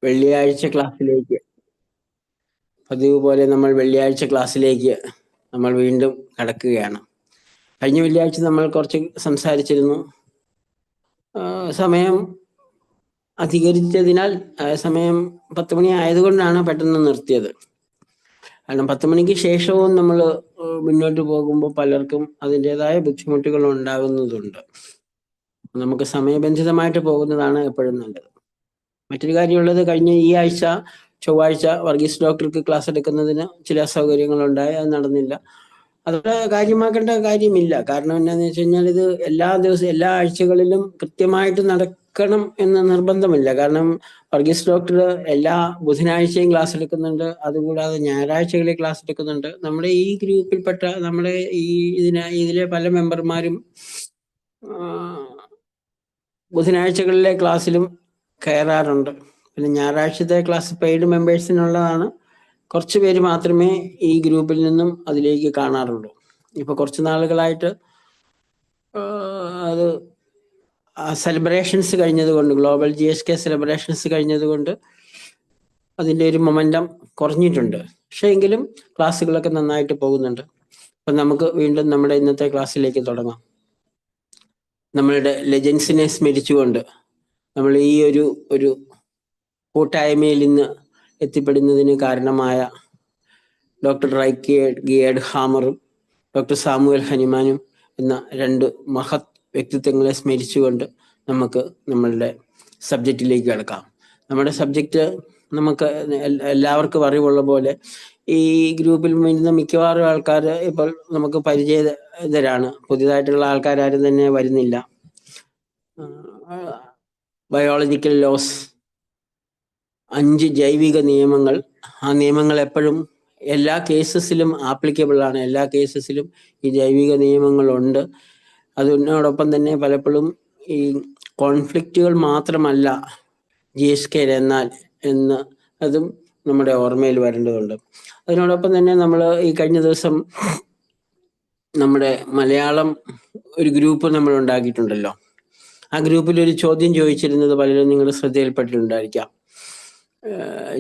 വെള്ളിയാഴ്ച ക്ലാസ്സിലേക്ക് പതിവ് പോലെ നമ്മൾ വീണ്ടും കടക്കുകയാണ്. കഴിഞ്ഞ വെള്ളിയാഴ്ച നമ്മൾ കുറച്ച് സംസാരിച്ചിരുന്നു. സമയം അധികരിച്ചതിനാൽ സമയം 10 മണി ആയതുകൊണ്ടാണ് പെട്ടെന്ന് നിർത്തിയത്. കാരണം 10 മണിക്ക് ശേഷവും നമ്മൾ മുന്നോട്ട് പോകുമ്പോൾ പലർക്കും അതിൻ്റെതായ ബുദ്ധിമുട്ടുകൾ ഉണ്ടാകുന്നതുണ്ട്. നമുക്ക് സമയബന്ധിതമായിട്ട് പോകുന്നതാണ് എപ്പോഴും നല്ലത്. മറ്റൊരു കാര്യമുള്ളത്, കഴിഞ്ഞ ഈ ആഴ്ച ചൊവ്വാഴ്ച വർഗീസ് ഡോക്ടർക്ക് ക്ലാസ് എടുക്കുന്നതിന് ചില അസൗകര്യങ്ങളുണ്ടായി, അത് നടന്നില്ല. അതോടെ കാര്യമാക്കേണ്ട കാര്യമില്ല. കാരണം എന്താണെന്ന് വെച്ച് കഴിഞ്ഞാൽ ഇത് എല്ലാ ദിവസവും എല്ലാ ആഴ്ചകളിലും കൃത്യമായിട്ട് നടക്കണം എന്ന് നിർബന്ധമില്ല. കാരണം വർഗീസ് ഡോക്ടർ എല്ലാ ബുധനാഴ്ചയും ക്ലാസ് എടുക്കുന്നുണ്ട്, അതുകൂടാതെ ഞായറാഴ്ചകളിൽ ക്ലാസ് എടുക്കുന്നുണ്ട്. നമ്മുടെ ഈ ഗ്രൂപ്പിൽപ്പെട്ട നമ്മുടെ ഇതിലെ പല മെമ്പർമാരും ബുധനാഴ്ചകളിലെ ക്ലാസ്സിലും കയറാറുണ്ട്. പിന്നെ ഞായറാഴ്ചത്തെ ക്ലാസ് പെയ്ഡ് മെമ്പേഴ്സിനുള്ളതാണ്. കുറച്ച് പേര് മാത്രമേ ഈ ഗ്രൂപ്പിൽ നിന്നും അതിലേക്ക് കാണാറുള്ളൂ. ഇപ്പൊ കുറച്ച് നാളുകളായിട്ട് അത് സെലിബ്രേഷൻസ് കഴിഞ്ഞതുകൊണ്ട്, ഗ്ലോബൽ GSK സെലിബ്രേഷൻസ് കഴിഞ്ഞതുകൊണ്ട് അതിൻ്റെ ഒരു മൊമെന്റം കുറഞ്ഞിട്ടുണ്ട്. പക്ഷെ എങ്കിലും ക്ലാസ്സുകളൊക്കെ നന്നായിട്ട് പോകുന്നുണ്ട്. അപ്പൊ നമുക്ക് വീണ്ടും നമ്മുടെ ഇന്നത്തെ ക്ലാസ്സിലേക്ക് തുടങ്ങാം. നമ്മളുടെ ലെജൻസിനെ സ്മരിച്ചുകൊണ്ട് നമ്മൾ ഈ ഒരു കൂട്ടായ്മയിൽ ഇന്ന് എത്തിപ്പെടുന്നതിന് കാരണമായ ഡോക്ടർ റൈക്കിയേഡ് ഹാമറും ഡോക്ടർ സാമുവൽ ഹനിമാനും എന്ന 2 മഹത് വ്യക്തിത്വങ്ങളെ സ്മരിച്ചുകൊണ്ട് നമുക്ക് നമ്മളുടെ സബ്ജക്റ്റിലേക്ക് കിടക്കാം. നമ്മുടെ സബ്ജക്റ്റ് നമുക്ക് എല്ലാവർക്കും അറിവുള്ള പോലെ ഈ ഗ്രൂപ്പിൽ വരുന്ന മിക്കവാറും ആൾക്കാർ ഇപ്പോൾ നമുക്ക് പരിചിതരാണ്. പുതിയതായിട്ടുള്ള ആൾക്കാരും തന്നെ വരുന്നില്ല. ബയോളജിക്കൽ ലോസ്, 5 ജൈവിക നിയമങ്ങൾ. ആ നിയമങ്ങൾ എപ്പോഴും എല്ലാ കേസസിലും ആപ്ലിക്കബിൾ ആണ്. എല്ലാ കേസസിലും ഈ ജൈവിക നിയമങ്ങളുണ്ട്. അതിനോടൊപ്പം തന്നെ പലപ്പോഴും ഈ കോൺഫ്ലിക്റ്റുകൾ മാത്രമല്ല GSK എന്ന് അതും നമ്മുടെ ഓർമ്മയിൽ വരേണ്ടതുണ്ട്. അതിനോടൊപ്പം തന്നെ നമ്മൾ ഈ കഴിഞ്ഞ ദിവസം നമ്മുടെ മലയാളം ഒരു ഗ്രൂപ്പ് നമ്മൾ ഉണ്ടാക്കിയിട്ടുണ്ടല്ലോ. ആ ഗ്രൂപ്പിൽ ഒരു ചോദ്യം ചോദിച്ചിരുന്നത് പലരും നിങ്ങളുടെ ശ്രദ്ധയിൽപ്പെട്ടിട്ടുണ്ടായിരിക്കാം.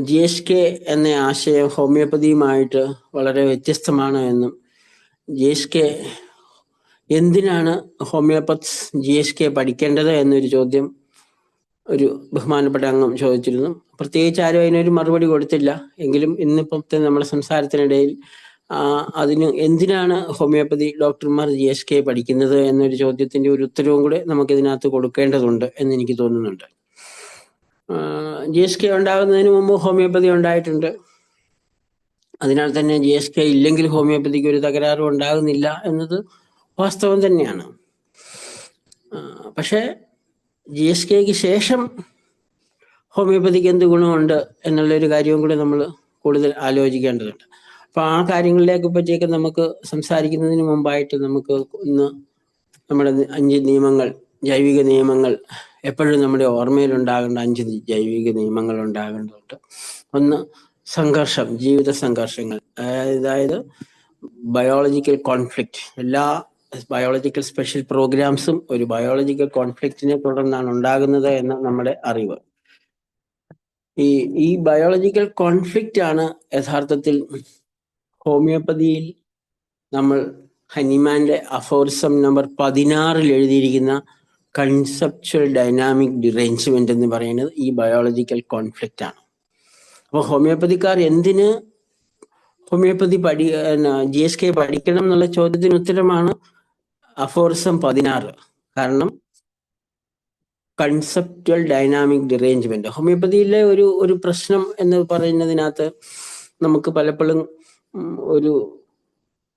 GSK എന്ന ആശയം ഹോമിയോപ്പതിയുമായിട്ട് വളരെ വ്യത്യസ്തമാണ് എന്നും GSK എന്തിനാണ് ഹോമിയോപ്പത്സ് GSK പഠിക്കേണ്ടത് എന്നൊരു ചോദ്യം ഒരു ബഹുമാനപ്പെട്ട അംഗം ചോദിച്ചിരുന്നു. പ്രത്യേകിച്ച് ആരും അതിനൊരു മറുപടി കൊടുത്തില്ല. എങ്കിലും ഇന്നിപ്പോഴത്തെ നമ്മുടെ സംസാരത്തിനിടയിൽ അതിന് എന്തിനാണ് ഹോമിയോപ്പതി ഡോക്ടർമാർ GSK പഠിക്കുന്നത് എന്നൊരു ചോദ്യത്തിന്റെ ഒരു ഉത്തരവും കൂടെ നമുക്കിതിനകത്ത് കൊടുക്കേണ്ടതുണ്ട് എന്ന് എനിക്ക് തോന്നുന്നുണ്ട്. GSK ഉണ്ടാകുന്നതിന് മുമ്പ് ഹോമിയോപ്പതി ഉണ്ടായിട്ടുണ്ട്. അതിനാൽ തന്നെ GSK ഇല്ലെങ്കിൽ ഹോമിയോപ്പതിക്ക് ഒരു തകരാറും ഉണ്ടാകുന്നില്ല എന്നത് വാസ്തവം തന്നെയാണ്. പക്ഷേ GSKക്ക് ശേഷം ഹോമിയോപ്പതിക്ക് എന്ത് ഗുണമുണ്ട് എന്നുള്ളൊരു കാര്യവും കൂടെ നമ്മൾ കൂടുതൽ ആലോചിക്കേണ്ടതുണ്ട്. അപ്പൊ ആ കാര്യങ്ങളിലേക്ക് പറ്റിയൊക്കെ നമുക്ക് സംസാരിക്കുന്നതിന് മുമ്പായിട്ട് നമുക്ക് ഇന്ന് നമ്മുടെ 5 നിയമങ്ങൾ, ജൈവിക നിയമങ്ങൾ എപ്പോഴും നമ്മുടെ ഓർമ്മയിൽ ഉണ്ടാകേണ്ട 5 ജൈവിക നിയമങ്ങൾ ഉണ്ടാകേണ്ടതുണ്ട്. ഒന്ന്, സംഘർഷം, ജീവിത സംഘർഷങ്ങൾ. അതായത് ബയോളജിക്കൽ കോൺഫ്ലിക്റ്റ്. എല്ലാ ബയോളജിക്കൽ സ്പെഷ്യൽ പ്രോഗ്രാംസും ഒരു ബയോളജിക്കൽ കോൺഫ്ലിക്റ്റിനെ തുടർന്നാണ് ഉണ്ടാകുന്നത് എന്ന നമ്മുടെ അറിവ്. ഈ ബയോളജിക്കൽ കോൺഫ്ലിക്റ്റ് ആണ് യഥാർത്ഥത്തിൽ ഹോമിയോപ്പതിയിൽ നമ്മൾ ഹനിമാന്റെ അഫോറിസം നമ്പർ 16 എഴുതിയിരിക്കുന്ന കൺസെപ്ച്വൽ ഡൈനാമിക് ഡിറേഞ്ച്മെന്റ് എന്ന് പറയുന്നത് ഈ ബയോളജിക്കൽ കോൺഫ്ലിക്റ്റ് ആണ്. അപ്പോൾ ഹോമിയോപ്പതിക്കാർ എന്തിന് ഹോമിയോപ്പതി GSK പഠിക്കണം എന്നുള്ള ചോദ്യത്തിന് ഉത്തരമാണ് അഫോറിസം 16. കാരണം കൺസെപ്ച്വൽ ഡൈനാമിക് ഡിറേഞ്ച്മെന്റ് ഹോമിയോപ്പതിയിലെ ഒരു പ്രശ്നം എന്ന് പറയുന്നതിനകത്ത് നമുക്ക് പലപ്പോഴും ഒരു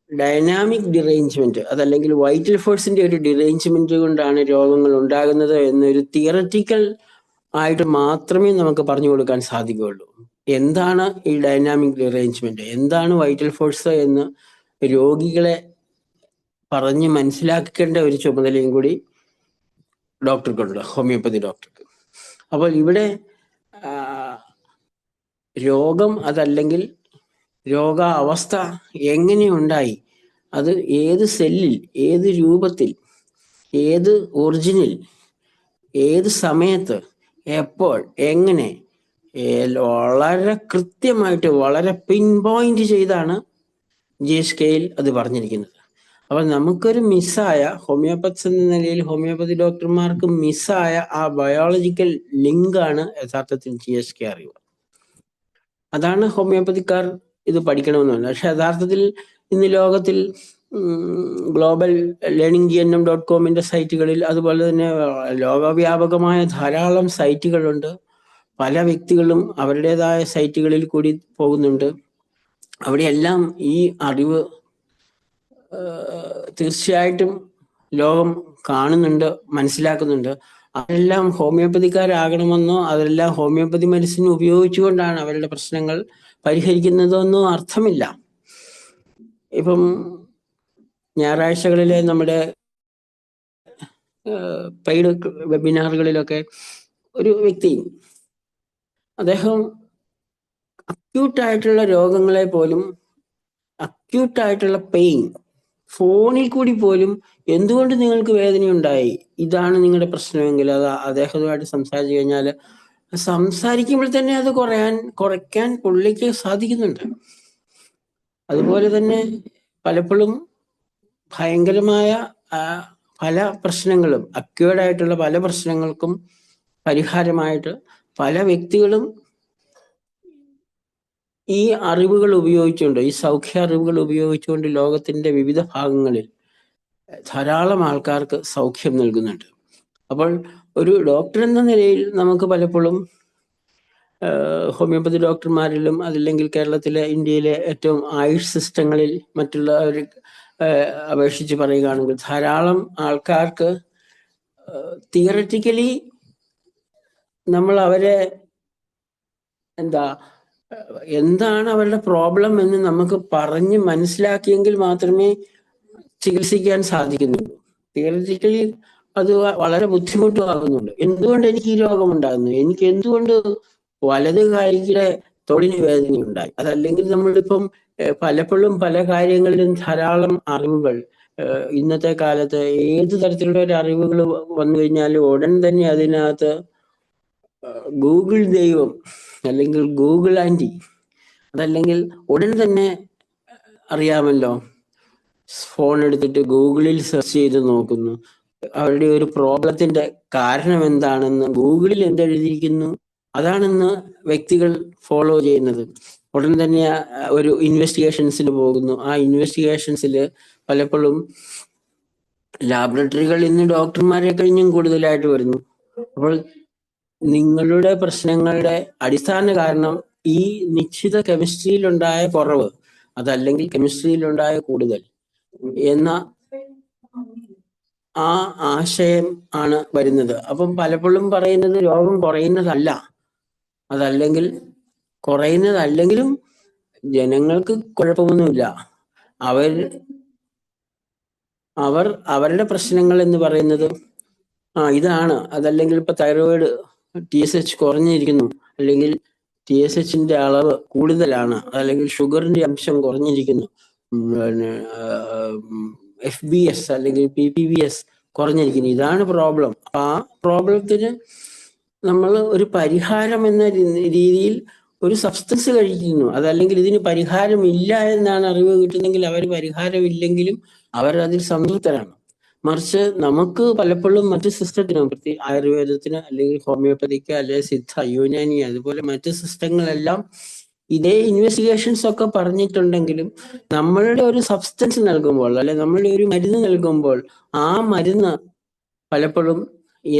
ഡൈനാമിക് ഡിറേഞ്ച്മെന്റ്, അതല്ലെങ്കിൽ വൈറ്റൽ ഫോഴ്സിന്റെ ഒരു ഡിറേഞ്ച്മെന്റ് കൊണ്ടാണ് രോഗങ്ങൾ ഉണ്ടാകുന്നത് എന്നൊരു തിയററ്റിക്കൽ ആയിട്ട് മാത്രമേ നമുക്ക് പറഞ്ഞു കൊടുക്കാൻ സാധിക്കുകയുള്ളൂ. എന്താണ് ഈ ഡൈനാമിക് ഡിറേഞ്ച്മെന്റ്, എന്താണ് വൈറ്റൽ ഫോഴ്സ് എന്ന് രോഗികളെ പറഞ്ഞ് മനസ്സിലാക്കേണ്ട ഒരു ചുമതലയും കൂടി ഡോക്ടർക്കുണ്ട്, ഹോമിയോപ്പതി ഡോക്ടർക്ക്. അപ്പോൾ ഇവിടെ രോഗം അതല്ലെങ്കിൽ രോഗാവസ്ഥ എങ്ങനെയുണ്ടായി, അത് ഏത് സെല്ലിൽ, ഏത് രൂപത്തിൽ, ഏത് ഒറിജിനിൽ, ഏത് സമയത്ത്, എപ്പോൾ, എങ്ങനെ വളരെ കൃത്യമായിട്ട് വളരെ പിൻ പോയിന്റ് ചെയ്താണ് GSKയിൽ അത് പറഞ്ഞിരിക്കുന്നത്. അപ്പൊ നമുക്കൊരു മിസ്സായ ഹോമിയോപ്പത്സ് എന്ന നിലയിൽ ഹോമിയോപ്പതി ഡോക്ടർമാർക്ക് മിസ്സായ ആ ബയോളജിക്കൽ ലിങ്കാണ് യഥാർത്ഥത്തിൽ GSK അറിവ്. അതാണ് ഹോമിയോപ്പതിക്കാർ ഇത് പഠിക്കണമെന്ന് പറഞ്ഞത്. പക്ഷെ യഥാർത്ഥത്തിൽ ഇന്ന് ലോകത്തിൽ ഗ്ലോബൽ ലേണിംഗ് GNM.com സൈറ്റുകളിൽ അതുപോലെ തന്നെ ലോകവ്യാപകമായ ധാരാളം സൈറ്റുകളുണ്ട്. പല വ്യക്തികളും അവരുടേതായ സൈറ്റുകളിൽ കൂടി പോകുന്നുണ്ട്. അവിടെയെല്ലാം ഈ അറിവ് തീർച്ചയായിട്ടും ലോകം കാണുന്നുണ്ട്, മനസ്സിലാക്കുന്നുണ്ട്. അതെല്ലാം ഹോമിയോപ്പതിക്കാരാകണമെന്നോ അതെല്ലാം ഹോമിയോപ്പതി മെഡിസിൻ ഉപയോഗിച്ചുകൊണ്ടാണ് അവരുടെ പ്രശ്നങ്ങൾ പരിഹരിക്കുന്നതെന്നോ അർത്ഥമില്ല. ഇപ്പം ഞായറാഴ്ചകളിലെ നമ്മുടെ പെയ്ഡ് വെബിനാറുകളിലൊക്കെ ഒരു വ്യക്തി, അദ്ദേഹം അക്യൂട്ടായിട്ടുള്ള രോഗങ്ങളെ പോലും, അക്യൂട്ടായിട്ടുള്ള പെയിൻ ഫോണിൽ കൂടി പോലും എന്തുകൊണ്ട് നിങ്ങൾക്ക് വേദനയുണ്ടായി, ഇതാണ് നിങ്ങളുടെ പ്രശ്നമെങ്കിൽ അത് അദ്ദേഹവുമായിട്ട് സംസാരിച്ചു കഴിഞ്ഞാൽ സംസാരിക്കുമ്പോൾ തന്നെ അത് കുറയ്ക്കാൻ പുള്ളിക്ക് സാധിക്കുന്നുണ്ട്. അതുപോലെ തന്നെ പലപ്പോഴും ഭയങ്കരമായ പല പ്രശ്നങ്ങളും, അക്യൂർഡായിട്ടുള്ള പല പ്രശ്നങ്ങൾക്കും പരിഹാരമായിട്ട് പല വ്യക്തികളും ഈ അറിവുകൾ ഉപയോഗിച്ചുകൊണ്ട്, ഈ സൗഖ്യ അറിവുകൾ ഉപയോഗിച്ചുകൊണ്ട് ലോകത്തിന്റെ വിവിധ ഭാഗങ്ങളിൽ ധാരാളം ആൾക്കാർക്ക് സൗഖ്യം നൽകുന്നുണ്ട്. അപ്പോൾ ഒരു ഡോക്ടർ എന്ന നിലയിൽ നമുക്ക് പലപ്പോഴും ഹോമിയോപ്പതി ഡോക്ടർമാരിലും അതല്ലെങ്കിൽ കേരളത്തിലെ ഇന്ത്യയിലെ ഏറ്റവും ആയുഷ് സിസ്റ്റങ്ങളിൽ മറ്റുള്ളവർ അപേക്ഷിച്ച് പറയുകയാണെങ്കിൽ ധാരാളം ആൾക്കാർക്ക് തിയററ്റിക്കലി നമ്മൾ അവരെ എന്താണ് അവരുടെ പ്രോബ്ലം എന്ന് നമുക്ക് പറഞ്ഞ് മനസ്സിലാക്കിയെങ്കിൽ മാത്രമേ ചികിത്സിക്കാൻ സാധിക്കുന്നുള്ളൂ. തിയററ്റിക്കലി അത് വളരെ ബുദ്ധിമുട്ടാകുന്നുണ്ട്. എന്തുകൊണ്ട് എനിക്ക് ഈ രോഗം ഉണ്ടാകുന്നു, എനിക്ക് എന്തുകൊണ്ട് വലത് കാലിയുടെ തൊഴിന് വേദനയുണ്ടായി, അതല്ലെങ്കിൽ നമ്മളിപ്പം പലപ്പോഴും പല കാര്യങ്ങളിലും ധാരാളം അറിവുകൾ, ഇന്നത്തെ കാലത്ത് ഏത് തരത്തിലുള്ള ഒരു അറിവുകൾ വന്നു കഴിഞ്ഞാലും ഉടൻ തന്നെ അതിനകത്ത് ഗൂഗിൾ ദൈവം അല്ലെങ്കിൽ ഗൂഗിൾ ആൻറ്റി, അതല്ലെങ്കിൽ ഉടൻ തന്നെ അറിയാമല്ലോ, ഫോൺ എടുത്തിട്ട് ഗൂഗിളിൽ സെർച്ച് ചെയ്ത് നോക്കുന്നു, അവരുടെ ഒരു പ്രോബ്ലത്തിന്റെ കാരണം എന്താണെന്ന് ഗൂഗിളിൽ എന്തെഴുതിയിരിക്കുന്നു അതാണെന്ന് വ്യക്തികൾ ഫോളോ ചെയ്യുന്നത്. ഉടൻ തന്നെ ഒരു ഇൻവെസ്റ്റിഗേഷൻസിന് പോകുന്നു. ആ ഇൻവെസ്റ്റിഗേഷൻസിൽ പലപ്പോഴും ലാബറട്ടറികൾ ഇന്ന് ഡോക്ടർമാരെ കഴിഞ്ഞും കൂടുതലായിട്ട് വരുന്നു. അപ്പോൾ നിങ്ങളുടെ പ്രശ്നങ്ങളുടെ അടിസ്ഥാന കാരണം ഈ നിശ്ചിത കെമിസ്ട്രിയിലുണ്ടായ കുറവ്, അതല്ലെങ്കിൽ കെമിസ്ട്രിയിലുണ്ടായ കൂടുതൽ എന്ന ആ ആശയം ആണ് വരുന്നത്. അപ്പം പലപ്പോഴും പറയുന്നത് രോഗം കുറയുന്നതല്ല, അതല്ലെങ്കിൽ കുറയുന്നതല്ലെങ്കിലും ജനങ്ങൾക്ക് കുഴപ്പമൊന്നുമില്ല. അവർ അവരുടെ പ്രശ്നങ്ങൾ എന്ന് പറയുന്നത് ഇതാണ്, അതല്ലെങ്കിൽ ഇപ്പൊ തൈറോയിഡ് TSH കുറഞ്ഞിരിക്കുന്നു, അല്ലെങ്കിൽ TSHന്റെ അളവ് കൂടുതലാണ്, അതല്ലെങ്കിൽ ഷുഗറിന്റെ അംശം കുറഞ്ഞിരിക്കുന്നു, പിന്നെ FBS അല്ലെങ്കിൽ PPBS കുറഞ്ഞിരിക്കുന്നു, ഇതാണ് പ്രോബ്ലം. ആ പ്രോബ്ലത്തിന് നമ്മൾ ഒരു പരിഹാരം എന്ന രീതിയിൽ ഒരു സബ്സ്റ്റൻസ് കഴിക്കുന്നു, അതല്ലെങ്കിൽ ഇതിന് പരിഹാരമില്ല എന്നാണ് അറിവ് കിട്ടുന്നെങ്കിൽ അവർ പരിഹാരമില്ലെങ്കിലും അവർ അതിൽ സംതൃപ്തരാണ്. മറിച്ച് നമുക്ക് പലപ്പോഴും മറ്റു സിസ്റ്റത്തിന്, പ്രത്യേകിച്ച് ആയുർവേദത്തിന് അല്ലെങ്കിൽ ഹോമിയോപ്പതിക്ക് അല്ലെങ്കിൽ സിദ്ധ, യുനാനി, അതുപോലെ മറ്റു സിസ്റ്റങ്ങളെല്ലാം ഇതേ ഇൻവെസ്റ്റിഗേഷൻസ് ഒക്കെ പറഞ്ഞിട്ടുണ്ടെങ്കിലും നമ്മളുടെ ഒരു സബ്സ്റ്റൻസ് നൽകുമ്പോൾ, അല്ലെ നമ്മളുടെ ഒരു മരുന്ന് നൽകുമ്പോൾ ആ മരുന്ന് പലപ്പോഴും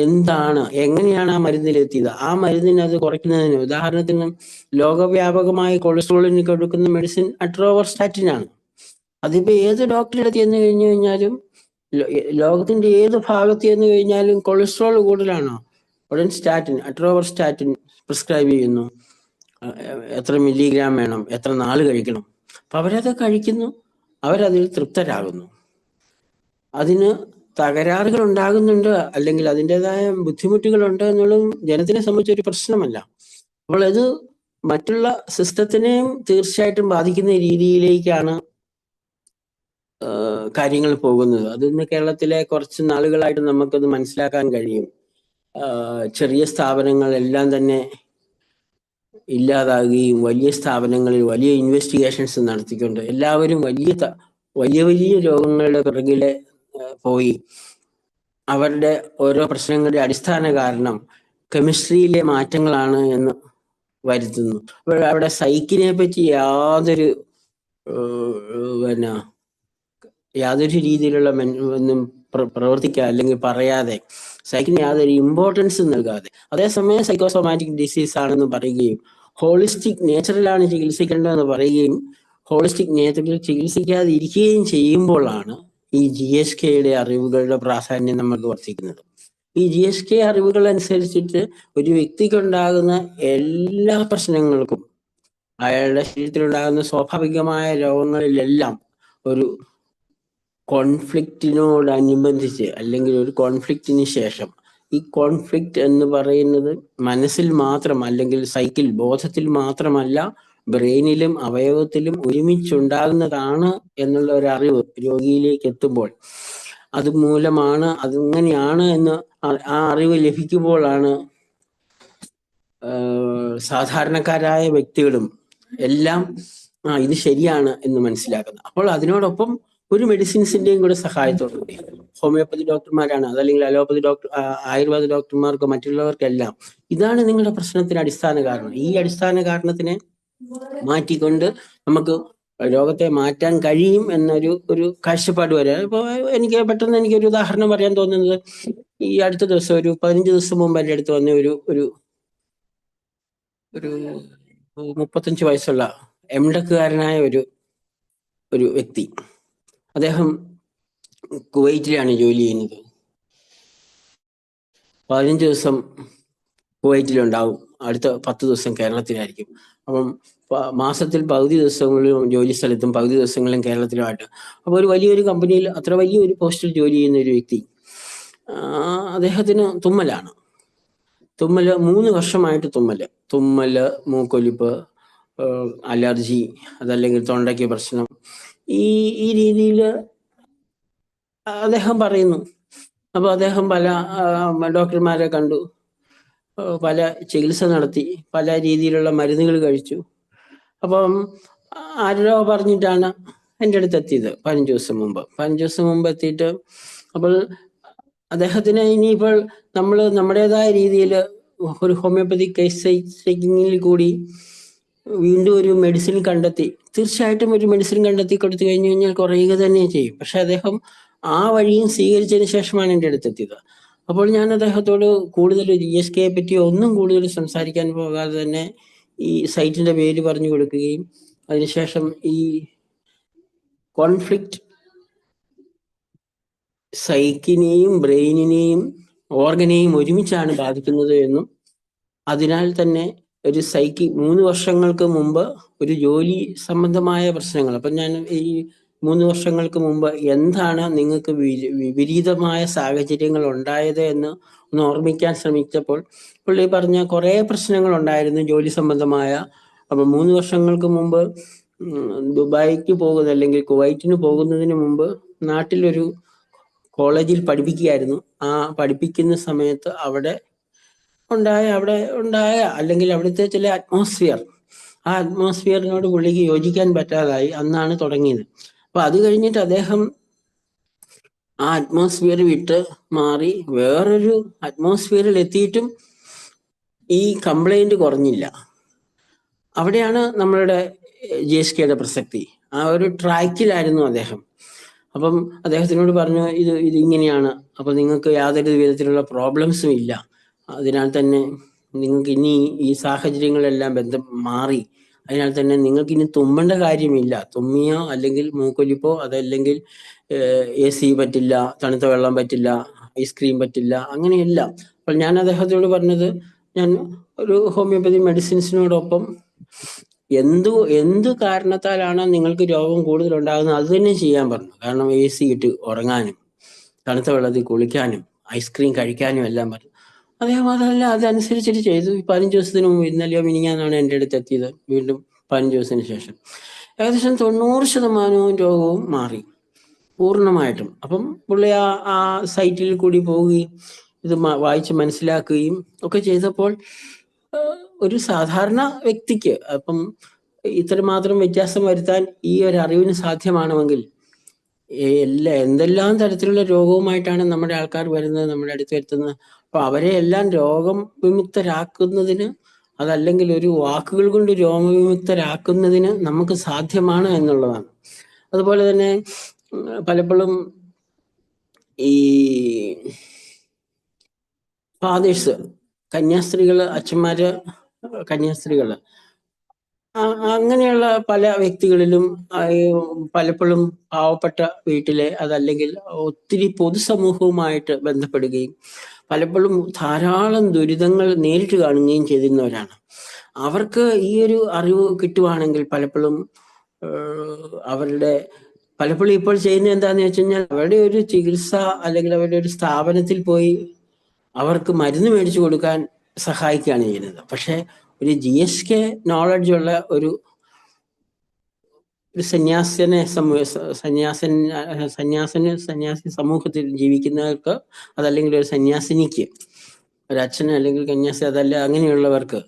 എന്താണ്, എങ്ങനെയാണ് ആ മരുന്നിലെത്തിയത്, ആ മരുന്നിന് അത് കുറയ്ക്കുന്നതിന്, ഉദാഹരണത്തിന് ലോകവ്യാപകമായി കൊളസ്ട്രോളിന് കൊടുക്കുന്ന മെഡിസിൻ അട്രോവർസ്റ്റാറ്റിൻ ആണ്. അതിപ്പോ ഏത് ഡോക്ടറുടെ ചെന്ന് കഴിഞ്ഞു കഴിഞ്ഞാലും, ലോകത്തിന്റെ ഏത് ഭാഗത്ത് ചെന്ന് കഴിഞ്ഞാലും കൊളസ്ട്രോൾ കൂടുതലാണോ, ഉടൻ സ്റ്റാറ്റിൻ, അട്രോവർസ്റ്റാറ്റിൻ പ്രിസ്ക്രൈബ് ചെയ്യുന്നു. എത്ര മില്ലിഗ്രാം വേണം, എത്ര നാൾ കഴിക്കണം. അപ്പൊ അവരത് കഴിക്കുന്നു, അവരതിൽ തൃപ്തരാകുന്നു. അതിന് തകരാറുകൾ ഉണ്ടാകുന്നുണ്ട്, അല്ലെങ്കിൽ അതിൻ്റെതായ ബുദ്ധിമുട്ടുകളുണ്ട് എന്നുള്ളതും ജനത്തിനെ സംബന്ധിച്ചൊരു പ്രശ്നമല്ല. അപ്പോൾ അത് മറ്റുള്ള സിസ്റ്റത്തിനെയും തീർച്ചയായിട്ടും ബാധിക്കുന്ന രീതിയിലേക്കാണ് കാര്യങ്ങൾ പോകുന്നത്. അത് ഇന്ന് കേരളത്തിലെ കുറച്ച് നാളുകളായിട്ട് നമുക്കത് മനസ്സിലാക്കാൻ കഴിയും. ചെറിയ സ്ഥാപനങ്ങളെല്ലാം തന്നെ ഇല്ലാതാകുകയും വലിയ സ്ഥാപനങ്ങളിൽ വലിയ ഇൻവെസ്റ്റിഗേഷൻസ് നടത്തിക്കൊണ്ട് എല്ലാവരും വലിയ വലിയ രോഗങ്ങളുടെ പിറകിലെ പോയി അവരുടെ ഓരോ പ്രശ്നങ്ങളുടെ അടിസ്ഥാന കാരണം കെമിസ്ട്രിയിലെ മാറ്റങ്ങളാണ് എന്ന് വരുത്തുന്നു. അപ്പോൾ അവിടെ സൈക്കിനെ പറ്റി പിന്നെ യാതൊരു രീതിയിലുള്ള ഒന്നും പ്രവർത്തിക്കുക അല്ലെങ്കിൽ പറയാതെ സൈക്കിന് യാതൊരു ഇമ്പോർട്ടൻസ് നൽകാതെ അതേസമയം സൈക്കോസൊമാറ്റിക് ഡിസീസ് ആണെന്ന് പറയുകയും ഹോളിസ്റ്റിക് നേച്ചറിലാണ് ചികിത്സിക്കേണ്ടതെന്ന് പറയുകയും ഹോളിസ്റ്റിക് നേച്ചറിൽ ചികിത്സിക്കാതെ ഇരിക്കുകയും ചെയ്യുമ്പോഴാണ് ഈ GSKയുടെ അറിവുകളുടെ പ്രാധാന്യം നമുക്ക് വർദ്ധിക്കുന്നത്. ഈ GSK അറിവുകൾ അനുസരിച്ചിട്ട് ഒരു വ്യക്തിക്കുണ്ടാകുന്ന എല്ലാ പ്രശ്നങ്ങൾക്കും അയാളുടെ ശരീരത്തിലുണ്ടാകുന്ന സ്വാഭാവികമായ രോഗങ്ങളിലെല്ലാം ഒരു കോൺഫ്ലിക്റ്റിനോടനുബന്ധിച്ച് അല്ലെങ്കിൽ ഒരു കോൺഫ്ലിക്റ്റിന് ശേഷം ഈ കോൺഫ്ലിക്റ്റ് എന്ന് പറയുന്നത് മനസ്സിൽ മാത്രം അല്ലെങ്കിൽ സൈക്കിൾ ബോധത്തിൽ മാത്രമല്ല ബ്രെയിനിലും അവയവത്തിലും ഒരുമിച്ചുണ്ടാകുന്നതാണ് എന്നുള്ള ഒരു അറിവ് രോഗിയിലേക്ക് എത്തുമ്പോൾ അതുമൂലമാണ് അതിങ്ങനെയാണ് എന്ന് ആ അറിവ് ലഭിക്കുമ്പോഴാണ് സാധാരണക്കാരായ വ്യക്തികളും എല്ലാം ഇത് ശരിയാണ് എന്ന് മനസ്സിലാക്കുന്നത്. അപ്പോൾ അതിനോടൊപ്പം ഒരു മെഡിസിൻസിന്റെയും കൂടെ സഹായത്തോടുകൂടി ഹോമിയോപ്പതി ഡോക്ടർമാരാണ് അതല്ലെങ്കിൽ അലോപ്പതി ആയുർവേദ ഡോക്ടർമാർക്കോ മറ്റുള്ളവർക്കെല്ലാം ഇതാണ് നിങ്ങളുടെ പ്രശ്നത്തിന് അടിസ്ഥാന കാരണം. ഈ അടിസ്ഥാന കാരണത്തിനെ മാറ്റിക്കൊണ്ട് നമുക്ക് രോഗത്തെ മാറ്റാൻ കഴിയും എന്നൊരു കാഴ്ചപ്പാട് വരെ. ഇപ്പൊ പെട്ടെന്ന് എനിക്കൊരു ഉദാഹരണം പറയാൻ തോന്നുന്നത്, ഈ അടുത്ത ദിവസം ഒരു 15 ദിവസം മുമ്പ് എൻ്റെ അടുത്ത് വന്ന ഒരു 35 വയസ്സുള്ള എംടെക്കുകാരനായ ഒരു വ്യക്തി. അദ്ദേഹം കുവൈറ്റിലാണ് ജോലി ചെയ്യുന്നത്. 15 ദിവസം കുവൈറ്റിലുണ്ടാവും, അടുത്ത 10 ദിവസം കേരളത്തിലായിരിക്കും. അപ്പം മാസത്തിൽ പകുതി ദിവസങ്ങളിലും ജോലി സ്ഥലത്തും പകുതി ദിവസങ്ങളിലും കേരളത്തിലുമായിട്ട്. അപ്പോൾ ഒരു വലിയൊരു കമ്പനിയിൽ അത്ര വലിയൊരു പോസ്റ്റിൽ ജോലി ചെയ്യുന്ന ഒരു വ്യക്തി, അദ്ദേഹത്തിന് തുമ്മലാണ്. 3 വർഷമായിട്ട് തുമ്മല്, മൂക്കൊലിപ്പ്, അലർജി, അതല്ലെങ്കിൽ തൊണ്ടയ്ക്ക് പ്രശ്നം, ഈ രീതിയിൽ അദ്ദേഹം പറയുന്നു. അപ്പോൾ അദ്ദേഹം പല ഡോക്ടർമാരെ കണ്ടു, പല ചികിത്സ നടത്തി, പല രീതിയിലുള്ള മരുന്നുകൾ കഴിച്ചു. അപ്പം ആരോ പറഞ്ഞിട്ടാണ് എൻ്റെ അടുത്ത് എത്തിയത് 15 ദിവസം മുമ്പ് എത്തിയിട്ട്. അപ്പോൾ അദ്ദേഹത്തിന് ഇനിയിപ്പോൾ നമ്മൾ നമ്മുടേതായ രീതിയിൽ ഒരു ഹോമിയോപ്പതിക് കേസിൽ കൂടി വീണ്ടും ഒരു മെഡിസിൻ കണ്ടെത്തി, തീർച്ചയായിട്ടും ഒരു മെഡിസിൻ കണ്ടെത്തി കൊടുത്തു കഴിഞ്ഞു കഴിഞ്ഞാൽ കുറയുക തന്നെ ചെയ്യും. പക്ഷെ അദ്ദേഹം ആ വഴിയും സ്വീകരിച്ചതിന് ശേഷമാണ് എൻ്റെ അടുത്തെത്തിയത്. അപ്പോൾ ഞാൻ അദ്ദേഹത്തോട് കൂടുതൽ GSKയെ പറ്റി ഒന്നും കൂടുതൽ സംസാരിക്കാൻ പോകാതെ തന്നെ ഈ സൈറ്റിന്റെ പേര് പറഞ്ഞു കൊടുക്കുകയും അതിനുശേഷം ഈ കോൺഫ്ലിക്റ്റ് സൈക്കിനെയും ബ്രെയിനിനെയും ഓർഗനെയും ഒരുമിച്ചാണ് ബാധിക്കുന്നത് എന്നും അതിനാൽ തന്നെ ഒരു 3 വർഷങ്ങൾക്ക് മുമ്പ് ഒരു ജോലി സംബന്ധമായ പ്രശ്നങ്ങൾ, അപ്പം ഞാൻ ഈ 3 വർഷങ്ങൾക്ക് മുമ്പ് എന്താണ് നിങ്ങൾക്ക് വിപരീതമായ സാഹചര്യങ്ങൾ ഉണ്ടായത് എന്ന് ഒന്ന് ഓർമ്മിക്കാൻ ശ്രമിച്ചപ്പോൾ പുള്ളി പറഞ്ഞ കുറേ പ്രശ്നങ്ങൾ ഉണ്ടായിരുന്നു ജോലി സംബന്ധമായ. അപ്പം 3 വർഷങ്ങൾക്ക് മുമ്പ് ദുബായിക്ക് പോകുന്നത് അല്ലെങ്കിൽ കുവൈറ്റിന് പോകുന്നതിന് മുമ്പ് നാട്ടിലൊരു കോളേജിൽ പഠിപ്പിക്കുകയായിരുന്നു. ആ പഠിപ്പിക്കുന്ന സമയത്ത് അവിടെ ഉണ്ടായ അല്ലെങ്കിൽ അവിടുത്തെ ചില ആ അറ്റ്മോസ്ഫിയറിനോട് പുള്ളിക്ക് യോജിക്കാൻ പറ്റാതായി അന്നാണ് തുടങ്ങിയത്. അപ്പൊ അത് കഴിഞ്ഞിട്ട് അദ്ദേഹം ആ അറ്റ്മോസ്ഫിയർ വിട്ട് മാറി വേറൊരു അറ്റ്മോസ്ഫിയറിൽ എത്തിയിട്ടും ഈ കംപ്ലൈന്റ് കുറഞ്ഞില്ല. അവിടെയാണ് നമ്മളുടെ GSKയുടെ പ്രസക്തി. ആ ഒരു ട്രാക്കിലായിരുന്നു അദ്ദേഹം. അപ്പം അദ്ദേഹത്തിനോട് പറഞ്ഞു, ഇത് ഇങ്ങനെയാണ്, അപ്പൊ നിങ്ങൾക്ക് യാതൊരു വിധത്തിലുള്ള പ്രോബ്ലംസും ഇല്ല, അതിനാൽ തന്നെ നിങ്ങൾക്ക് ഇനി ഈ സാഹചര്യങ്ങളെല്ലാം മാറി, അതിനാൽ തന്നെ നിങ്ങൾക്ക് ഇനി തുമ്മേണ്ട കാര്യമില്ല. തുമ്മിയോ അല്ലെങ്കിൽ മൂക്കൊലിപ്പോ അതല്ലെങ്കിൽ AC പറ്റില്ല, തണുത്ത വെള്ളം പറ്റില്ല, ഐസ്ക്രീം പറ്റില്ല, അങ്ങനെയല്ല. അപ്പോൾ ഞാൻ അദ്ദേഹത്തോട് പറഞ്ഞത്, ഞാൻ ഒരു ഹോമിയോപ്പതി മെഡിസിൻസിനോടൊപ്പം എന്തു കാരണത്താലാണ് നിങ്ങൾക്ക് രോഗം കൂടുതൽ ഉണ്ടാകുന്നത് അത് തന്നെ ചെയ്യാൻ പറഞ്ഞു. കാരണം AC ഇട്ട് ഉറങ്ങാനും തണുത്ത വെള്ളത്തിൽ കുളിക്കാനും ഐസ്ക്രീം കഴിക്കാനും എല്ലാം പറഞ്ഞു. അദ്ദേഹം അതനുസരിച്ചിട്ട് ചെയ്തു. 15 ദിവസത്തിന് മുമ്പ്, ഇന്നലെയോ മിനിങ്ങാന്നാണ് എൻ്റെ അടുത്ത് എത്തിയത്. വീണ്ടും 15 ദിവസത്തിന് ശേഷം ഏകദേശം 90% രോഗവും മാറി പൂർണ്ണമായിട്ടും. അപ്പം പുള്ളി ആ സൈറ്റിൽ കൂടി പോവുകയും ഇത് വായിച്ച് മനസ്സിലാക്കുകയും ഒക്കെ ചെയ്തപ്പോൾ ഒരു സാധാരണ വ്യക്തിക്ക് അപ്പം ഇത്രമാത്രം വ്യത്യാസം വരുത്താൻ ഈ ഒരു അറിവിന് സാധ്യമാണെങ്കിൽ എന്തെല്ലാം തരത്തിലുള്ള രോഗവുമായിട്ടാണ് നമ്മുടെ ആൾക്കാർ വരുന്നത്, നമ്മുടെ അടുത്ത് വരുത്തുന്നത്. അപ്പൊ അവരെ എല്ലാം രോഗം വിമുക്തരാക്കുന്നതിന്, അതല്ലെങ്കിൽ ഒരു വാക്കുകൾ കൊണ്ട് രോഗവിമുക്തരാക്കുന്നതിന് നമുക്ക് സാധ്യമാണ് എന്നുള്ളതാണ്. അതുപോലെ തന്നെ പലപ്പോഴും ഈ ഫാദേഴ്സ്, കന്യാസ്ത്രീകള്, അച്ഛന്മാര്, കന്യാസ്ത്രീകള്, അങ്ങനെയുള്ള പല വ്യക്തികളിലും പലപ്പോഴും പാവപ്പെട്ട വീട്ടിലെ, അതല്ലെങ്കിൽ ഒത്തിരി പൊതുസമൂഹവുമായിട്ട് ബന്ധപ്പെടുകയും പലപ്പോഴും ധാരാളം ദുരിതങ്ങൾ നേരിട്ട് കാണുകയും ചെയ്തിരുന്നവരാണ്. അവർക്ക് ഈ ഒരു അറിവ് കിട്ടുവാണെങ്കിൽ പലപ്പോഴും അവരുടെ പലപ്പോഴും ഇപ്പോൾ ചെയ്യുന്നത് എന്താന്ന് വെച്ച് കഴിഞ്ഞാൽ അവരുടെ ഒരു ചികിത്സ അല്ലെങ്കിൽ അവരുടെ ഒരു സ്ഥാപനത്തിൽ പോയി അവർക്ക് മരുന്ന് മേടിച്ചു കൊടുക്കാൻ സഹായിക്കുകയാണ് ചെയ്യുന്നത്. പക്ഷെ ഒരു GSK നോളജ് ഉള്ള ഒരു സന്യാസി സമൂഹത്തിൽ ജീവിക്കുന്നവർക്ക്, അതല്ലെങ്കിൽ ഒരു സന്യാസിനിക്ക്, ഒരു അച്ഛന് അല്ലെങ്കിൽ കന്യാസി, അതല്ല അങ്ങനെയുള്ളവർക്ക്,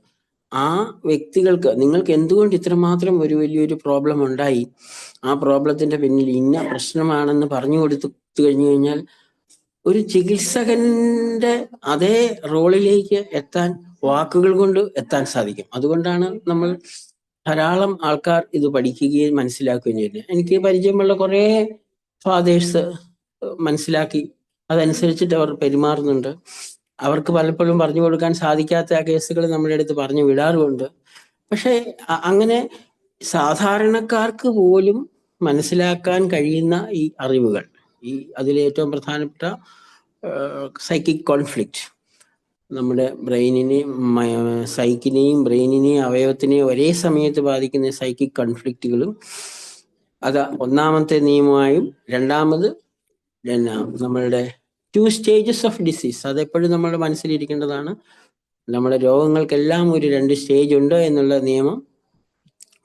ആ വ്യക്തികൾക്ക് നിങ്ങൾക്ക് എന്തുകൊണ്ട് ഇത്രമാത്രം ഒരു വലിയൊരു പ്രോബ്ലം ഉണ്ടായി, ആ പ്രോബ്ലത്തിന്റെ പിന്നിൽ ഇന്ന പ്രശ്നമാണെന്ന് പറഞ്ഞു കൊടുത്തു കഴിഞ്ഞു കഴിഞ്ഞാൽ ഒരു ചികിത്സകന്റെ അതേ റോളിലേക്ക് എത്താൻ വാക്കുകൾ കൊണ്ട് എത്താൻ സാധിക്കും. അതുകൊണ്ടാണ് നമ്മൾ ധാരാളം ആൾക്കാർ ഇത് പഠിക്കുകയും മനസ്സിലാക്കുകയും ചെയ്യുന്നത്. എനിക്ക് പരിചയമുള്ള കുറെ ഫാദേഴ്സ് മനസ്സിലാക്കി അതനുസരിച്ചിട്ട് അവർ പെരുമാറുന്നുണ്ട്. അവർക്ക് പലപ്പോഴും പറഞ്ഞു കൊടുക്കാൻ സാധിക്കാത്ത കേസുകൾ നമ്മുടെ അടുത്ത് പറഞ്ഞു വിടാറുമുണ്ട്. പക്ഷെ അങ്ങനെ സാധാരണക്കാർക്ക് പോലും മനസ്സിലാക്കാൻ കഴിയുന്ന ഈ അറിവുകൾ, അതിലെ ഏറ്റവും പ്രധാനപ്പെട്ട സൈക്കിക് കോൺഫ്ലിക്റ്റ്, നമ്മുടെ സൈക്കിനെയും ബ്രെയിനിനെയും അവയവത്തിനെയും ഒരേ സമയത്ത് ബാധിക്കുന്ന സൈക്കിക് കോൺഫ്ലിക്റ്റുകളും, അത് ഒന്നാമത്തെ നിയമമായും രണ്ടാമത് നമ്മളുടെ 2 സ്റ്റേജസ് ഓഫ് ഡിസീസ്, അതെപ്പോഴും നമ്മുടെ മനസ്സിലിരിക്കേണ്ടതാണ്. നമ്മുടെ രോഗങ്ങൾക്കെല്ലാം ഒരു 2 സ്റ്റേജ് ഉണ്ട് എന്നുള്ള നിയമം.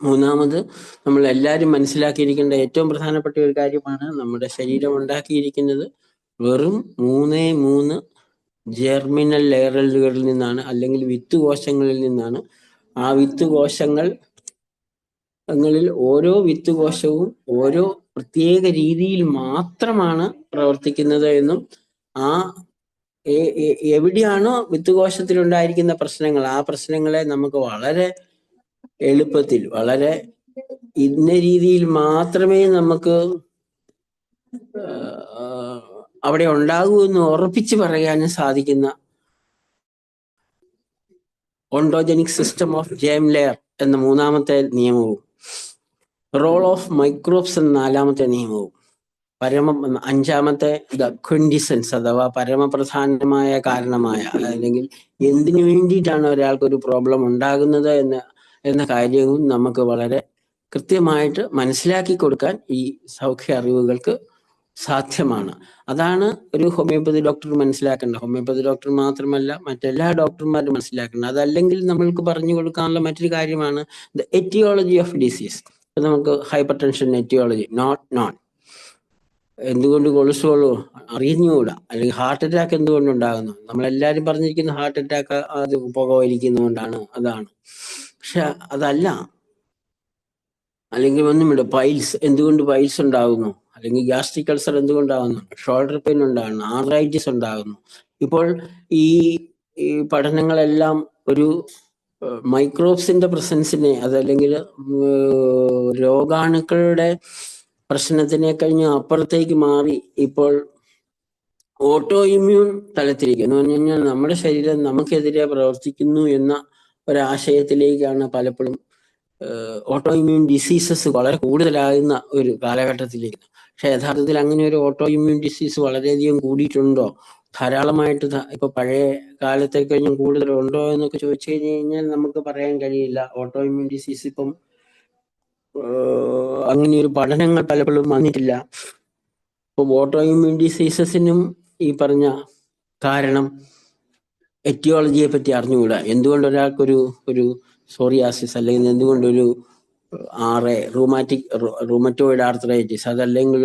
മൂന്നാമത് നമ്മൾ എല്ലാവരും മനസ്സിലാക്കിയിരിക്കേണ്ട ഏറ്റവും പ്രധാനപ്പെട്ട ഒരു കാര്യമാണ്, നമ്മുടെ ശരീരം ഉണ്ടാക്കിയിരിക്കുന്നത് വെറും 3 ജെർമിനൽ ലെയറുകളിൽ നിന്നാണ്, അല്ലെങ്കിൽ വിത്ത് കോശങ്ങളിൽ നിന്നാണ്. ആ വിത്ത് കോശങ്ങളിൽ ഓരോ വിത്ത് കോശവും ഓരോ പ്രത്യേക രീതിയിൽ മാത്രമാണ് പ്രവർത്തിക്കുന്നത് എന്നും, ആ എവിടെയാണോ വിത്ത് കോശത്തിൽ ഉണ്ടായിരിക്കുന്ന പ്രശ്നങ്ങൾ, ആ പ്രശ്നങ്ങളെ നമുക്ക് വളരെ എളുപ്പത്തിൽ, വളരെ ഇന്ന രീതിയിൽ മാത്രമേ നമുക്ക് അവിടെ ഉണ്ടാകൂ എന്ന് ഉറപ്പിച്ച് പറയാനും സാധിക്കുന്ന ഓണ്ടോജനിക് സിസ്റ്റം ഓഫ് ജെം ലെയർ എന്ന 3-ാമത്തെ നിയമവും, റോൾ ഓഫ് മൈക്രോബ്സ് എന്ന 4-ാമത്തെ നിയമവും, 5-ാമത്തെ ക്വിൻഡിസെൻസ് അഥവാ പരമപ്രധാനമായ കാരണമായ, അല്ലെങ്കിൽ എന്തിനു വേണ്ടിയിട്ടാണ് ഒരാൾക്ക് ഒരു പ്രോബ്ലം ഉണ്ടാകുന്നത് എന്ന കാര്യവും നമുക്ക് വളരെ കൃത്യമായിട്ട് മനസ്സിലാക്കി കൊടുക്കാൻ ഈ സൗഖ്യ അറിവുകൾക്ക് സാധ്യമാണ്. അതാണ് ഒരു ഹോമിയോപ്പതി ഡോക്ടർ മനസ്സിലാക്കേണ്ടത്. ഹോമിയോപ്പതി ഡോക്ടർ മാത്രമല്ല, മറ്റെല്ലാ ഡോക്ടർമാരും മനസ്സിലാക്കേണ്ടത്. അതല്ലെങ്കിൽ നമ്മൾക്ക് പറഞ്ഞു കൊടുക്കാനുള്ള മറ്റൊരു കാര്യമാണ് ദ എറ്റിയോളജി ഓഫ് ഡിസീസ്. നമുക്ക് ഹൈപ്പർ ടെൻഷൻ എറ്റിയോളജി, നോൺ എന്തുകൊണ്ട് കൊളസ്ട്രോൾ അറിഞ്ഞുകൂടാ, അല്ലെങ്കിൽ ഹാർട്ട് അറ്റാക്ക് എന്തുകൊണ്ടുണ്ടാകുന്നു. നമ്മളെല്ലാരും പറഞ്ഞിരിക്കുന്ന ഹാർട്ട് അറ്റാക്ക് അത് പുകവലിക്കുന്നതുകൊണ്ടാണ്, അതാണ്. പക്ഷെ അതല്ല. അല്ലെങ്കിൽ ഒന്നുമില്ല, പൈൽസ്, എന്തുകൊണ്ട് പൈൽസ് ഉണ്ടാകുന്നു, അല്ലെങ്കിൽ ഗ്യാസ്ട്രിക് അൾസർ എന്തുകൊണ്ടാകുന്നു, ഷോൾഡർ പെയിൻ ഉണ്ടാകുന്നു, ആർത്രൈറ്റിസ് ഉണ്ടാകുന്നു. ഇപ്പോൾ ഈ പഠനങ്ങളെല്ലാം ഒരു മൈക്രോബ്സിന്റെ പ്രസൻസിനെ, അതല്ലെങ്കിൽ രോഗാണുക്കളുടെ പ്രശ്നത്തിനെ കഴിഞ്ഞ് അപ്പുറത്തേക്ക് മാറി ഇപ്പോൾ ഓട്ടോ ഇമ്മ്യൂൺ തലത്തിലേക്ക്, എന്ന് പറഞ്ഞു കഴിഞ്ഞാൽ നമ്മുടെ ശരീരം നമുക്കെതിരെ പ്രവർത്തിക്കുന്നു എന്ന ഒരാശയത്തിലേക്കാണ് പലപ്പോഴും ഓട്ടോ ഇമ്മ്യൂൺ ഡിസീസസ് വളരെ കൂടുതലാകുന്ന ഒരു കാലഘട്ടത്തിലേക്ക്. പക്ഷെ യഥാർത്ഥത്തിൽ അങ്ങനെ ഒരു ഓട്ടോ ഇമ്മ്യൂൺ ഡിസീസ് വളരെയധികം കൂടിയിട്ടുണ്ടോ, ധാരാളമായിട്ട് ഇപ്പൊ പഴയ കാലത്തെ കഴിഞ്ഞും കൂടുതലുണ്ടോ എന്നൊക്കെ ചോദിച്ചു കഴിഞ്ഞാൽ നമുക്ക് പറയാൻ കഴിയില്ല. ഓട്ടോ ഇമ്മ്യൂൺ ഡിസീസ് ഇപ്പം അങ്ങനെ ഒരു പഠനങ്ങൾ പലപ്പോഴും വന്നിട്ടില്ല. ഇപ്പൊ ഓട്ടോ ഇമ്മ്യൂൺ ഡിസീസസിനും ഈ പറഞ്ഞ കാരണം എറ്റിയോളജിയെ പറ്റി അറിഞ്ഞുകൂടാ. എന്തുകൊണ്ട് ഒരാൾക്കൊരു സോറിയാസിസ്, അല്ലെങ്കിൽ എന്തുകൊണ്ടൊരു റൂമറ്റോയിഡ് ആർത്രൈറ്റിസ്, അതല്ലെങ്കിൽ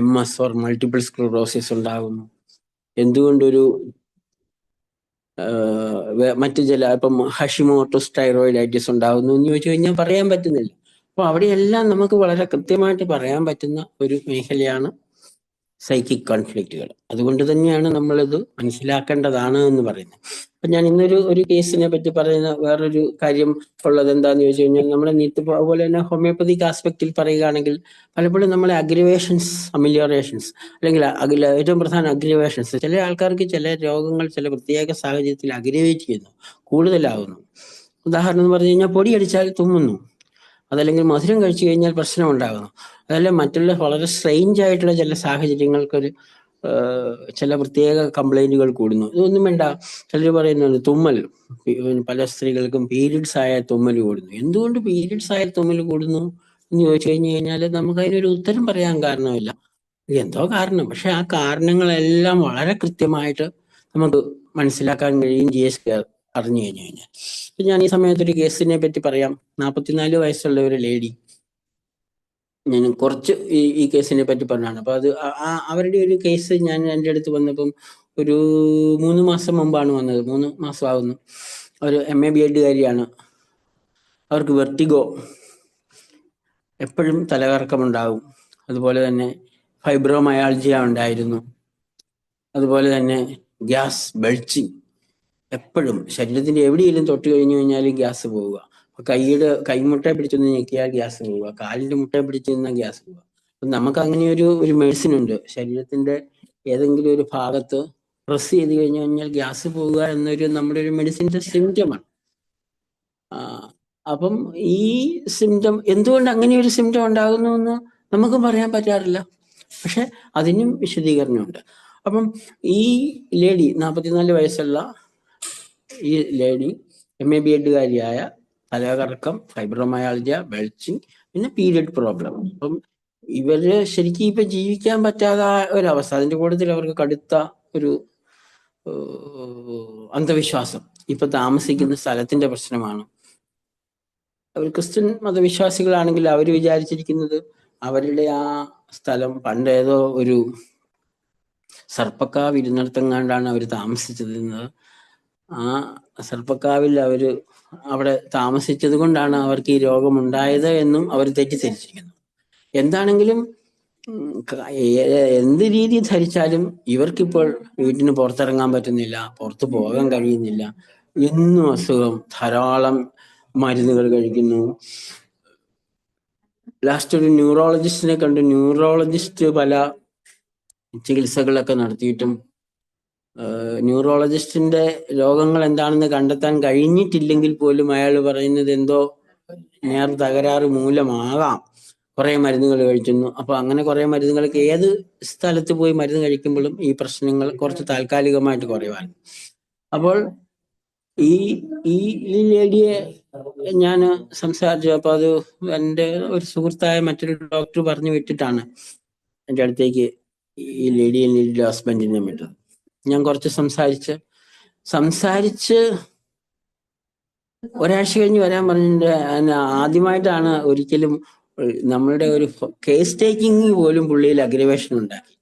MS ഓർ മൾട്ടിപ്പിൾ സ്ക്ലറോസിസ് ഉണ്ടാകുന്നു, എന്തുകൊണ്ടൊരു മറ്റു ചില ഇപ്പം ഹഷിമോട്ടോസ് തൈറോയിഡൈറ്റിസ് ഉണ്ടാകുന്നു എന്ന് ചോദിച്ചു കഴിഞ്ഞാൽ പറയാൻ പറ്റുന്നില്ല. അപ്പൊ അവിടെയെല്ലാം നമുക്ക് വളരെ കൃത്യമായിട്ട് പറയാൻ പറ്റുന്ന ഒരു മേഖലയാണ് സൈക്കിക് കോൺഫ്ലിക്റ്റുകൾ. അതുകൊണ്ട് തന്നെയാണ് നമ്മളിത് മനസ്സിലാക്കേണ്ടതാണ് എന്ന് പറയുന്നത്. അപ്പൊ ഞാൻ ഇന്നൊരു കേസിനെ പറ്റി പറയുന്ന വേറൊരു കാര്യം ഉള്ളത് എന്താന്ന് ചോദിച്ചു കഴിഞ്ഞാൽ, നമ്മുടെ അതുപോലെ തന്നെ ഹോമിയോപ്പതിക് ആസ്പെക്റ്റിൽ പറയുകയാണെങ്കിൽ പലപ്പോഴും നമ്മളെ അഗ്രിവേഷൻസ്, അമിലിയോറേഷൻസ്, അല്ലെങ്കിൽ ഏറ്റവും പ്രധാന അഗ്രിവേഷൻസ്, ചില ആൾക്കാർക്ക് ചില രോഗങ്ങൾ ചില പ്രത്യേക സാഹചര്യത്തിൽ അഗ്രിവേറ്റ് ചെയ്യുന്നു, കൂടുതലാകുന്നു. ഉദാഹരണം എന്ന് പറഞ്ഞു കഴിഞ്ഞാൽ പൊടി അടിച്ചാൽ തുമ്മുന്നു, അതല്ലെങ്കിൽ മധുരം കഴിച്ചു കഴിഞ്ഞാൽ പ്രശ്നം ഉണ്ടാകുന്നു, അതല്ല മറ്റുള്ള വളരെ സ്ട്രെയിഞ്ച് ആയിട്ടുള്ള ചില സാഹചര്യങ്ങൾക്കൊരു ചില പ്രത്യേക കംപ്ലൈന്റുകൾ കൂടുന്നു. ഇതൊന്നും വേണ്ട. ചിലർ പറയുന്നുണ്ട് തുമ്മൽ, പല സ്ത്രീകൾക്കും പീരീഡ്സ് ആയ തുമ്മൽ കൂടുന്നു. എന്തുകൊണ്ട് പീരീഡ്സ് ആയ തുമ്മൽ കൂടുന്നു എന്ന് ചോദിച്ചു കഴിഞ്ഞാൽ നമുക്ക് അതിനൊരു ഉത്തരം പറയാൻ കാരണമില്ല. എന്തോ കാരണം. പക്ഷെ ആ കാരണങ്ങളെല്ലാം വളരെ കൃത്യമായിട്ട് നമുക്ക് മനസ്സിലാക്കാൻ കഴിയും അറിഞ്ഞു കഴിഞ്ഞാൽ. ഇപ്പൊ ഞാൻ ഈ സമയത്ത് ഒരു കേസിനെ പറ്റി പറയാം. 44 വയസ്സുള്ള ഒരു ലേഡി, ഞാൻ കുറച്ച് ഈ കേസിനെ പറ്റി പറഞ്ഞാണ്. അപ്പൊ അത് അവരുടെ ഒരു കേസ് ഞാൻ എൻ്റെ അടുത്ത് വന്നപ്പം ഒരു 3 മാസം മുമ്പാണ് വന്നത്. 3 മാസം ആകുന്നു. അവർ MA BEd കാരിയാണ്. അവർക്ക് വെർട്ടിഗോ, എപ്പോഴും തലകറക്കമുണ്ടാകും. അതുപോലെ തന്നെ ഫൈബ്രോമയാൾജിയ ഉണ്ടായിരുന്നു. അതുപോലെ തന്നെ ഗ്യാസ്, ബെൽച്ചിങ്, എപ്പോഴും ശരീരത്തിന്റെ എവിടെയെങ്കിലും തൊട്ട് കഴിഞ്ഞു കഴിഞ്ഞാൽ ഗ്യാസ് പോവുക. കൈമുട്ടയെ പിടിച്ചൊന്ന് ഞെക്കിയാൽ ഗ്യാസ് പോവുക, കാലിന്റെ മുട്ടയെ പിടിച്ചു നിന്നാൽ ഗ്യാസ് പോവുക. അപ്പൊ നമുക്ക് അങ്ങനെ ഒരു മെഡിസിൻ ഉണ്ട്. ശരീരത്തിന്റെ ഏതെങ്കിലും ഒരു ഭാഗത്ത് പ്രസ് ചെയ്ത് കഴിഞ്ഞു കഴിഞ്ഞാൽ ഗ്യാസ് പോവുക എന്നൊരു നമ്മുടെ ഒരു മെഡിസിന്റെ സിംറ്റമാണ്. അപ്പം ഈ സിംറ്റം എന്തുകൊണ്ട് അങ്ങനെ ഒരു സിംറ്റം ഉണ്ടാകുന്നു എന്ന് നമുക്ക് പറയാൻ പറ്റാറില്ല. പക്ഷെ അതിനും വിശദീകരണമുണ്ട്. അപ്പം ഈ ലേഡി, 44 വയസ്സുള്ള ഈ ലേഡി MA BEd കാരിയായ, തലകറക്കം, ഫൈബ്രോമയാൾജിയ, ബെൽച്ചിങ്, പിന്നെ പീരിയഡ് പ്രോബ്ലം. അപ്പം ഇവര് ശരിക്കും ഇപ്പൊ ജീവിക്കാൻ പറ്റാത്ത ഒരവസ്ഥ. അതിന്റെ കൂട്ടത്തിൽ അവർക്ക് കടുത്ത ഒരു അന്ധവിശ്വാസം. ഇപ്പൊ താമസിക്കുന്ന സ്ഥലത്തിന്റെ പ്രശ്നമാണ്. അവർ ക്രിസ്ത്യൻ മതവിശ്വാസികളാണെങ്കിൽ അവർ വിചാരിച്ചിരിക്കുന്നത് അവരുടെ ആ സ്ഥലം പണ്ടേതോ ഒരു സർപ്പക്കാവ് ഇരുന്നിടത്തെങ്ങാണ്ടാണ് അവർ താമസിച്ചതെന്നത്. ആ സർപ്പക്കാവിൽ അവിടെ താമസിച്ചത് കൊണ്ടാണ് അവർക്ക് ഈ രോഗമുണ്ടായത് എന്നും അവർ തെറ്റിദ്ധരിച്ചിരിക്കുന്നു. എന്താണെങ്കിലും എന്ത് രീതി ധരിച്ചാലും ഇവർക്കിപ്പോൾ വീട്ടിന് പുറത്തിറങ്ങാൻ പറ്റുന്നില്ല, പുറത്തു പോകാൻ കഴിയുന്നില്ല, എന്നും അസുഖം, ധാരാളം മരുന്നുകൾ കഴിക്കുന്നു. ലാസ്റ്റ് ഒരു ന്യൂറോളജിസ്റ്റിനെ കണ്ട്, ന്യൂറോളജിസ്റ്റ് പല ചികിത്സകളൊക്കെ നടത്തിയിട്ടും ന്യൂറോളജിസ്റ്റിന്റെ രോഗങ്ങൾ എന്താണെന്ന് കണ്ടെത്താൻ കഴിഞ്ഞിട്ടില്ലെങ്കിൽ പോലും അയാൾ പറയുന്നത് എന്തോ തകരാറ് മൂലമാകാം, കുറെ മരുന്നുകൾ കഴിക്കുന്നു. അപ്പൊ അങ്ങനെ കുറെ മരുന്നുകൾക്ക് ഏത് സ്ഥലത്ത് പോയി മരുന്ന് കഴിക്കുമ്പോഴും ഈ പ്രശ്നങ്ങൾ കുറച്ച് താൽക്കാലികമായിട്ട് കുറയുവാൻ. അപ്പോൾ ഈ ലേഡിയെ ഞാൻ സംസാരിച്ചു. അപ്പൊ അത് എൻ്റെ ഒരു സുഹൃത്തായ മറ്റൊരു ഡോക്ടർ പറഞ്ഞു വിട്ടിട്ടാണ് എൻ്റെ അടുത്തേക്ക് ഈ ലേഡിയുടെ ഹസ്ബൻഡിനെ വിട്ടത്. ഞാൻ കുറച്ച് സംസാരിച്ച് ഒരാഴ്ച കഴിഞ്ഞ് വരാൻ പറഞ്ഞിട്ട് ആദ്യമായിട്ടാണ് ഒരിക്കലും നമ്മളുടെ ഒരു കേസ് ടേക്കിംഗ് പോലും പുള്ളിയിൽ അഗ്രവേഷൻ ഉണ്ടാക്കി.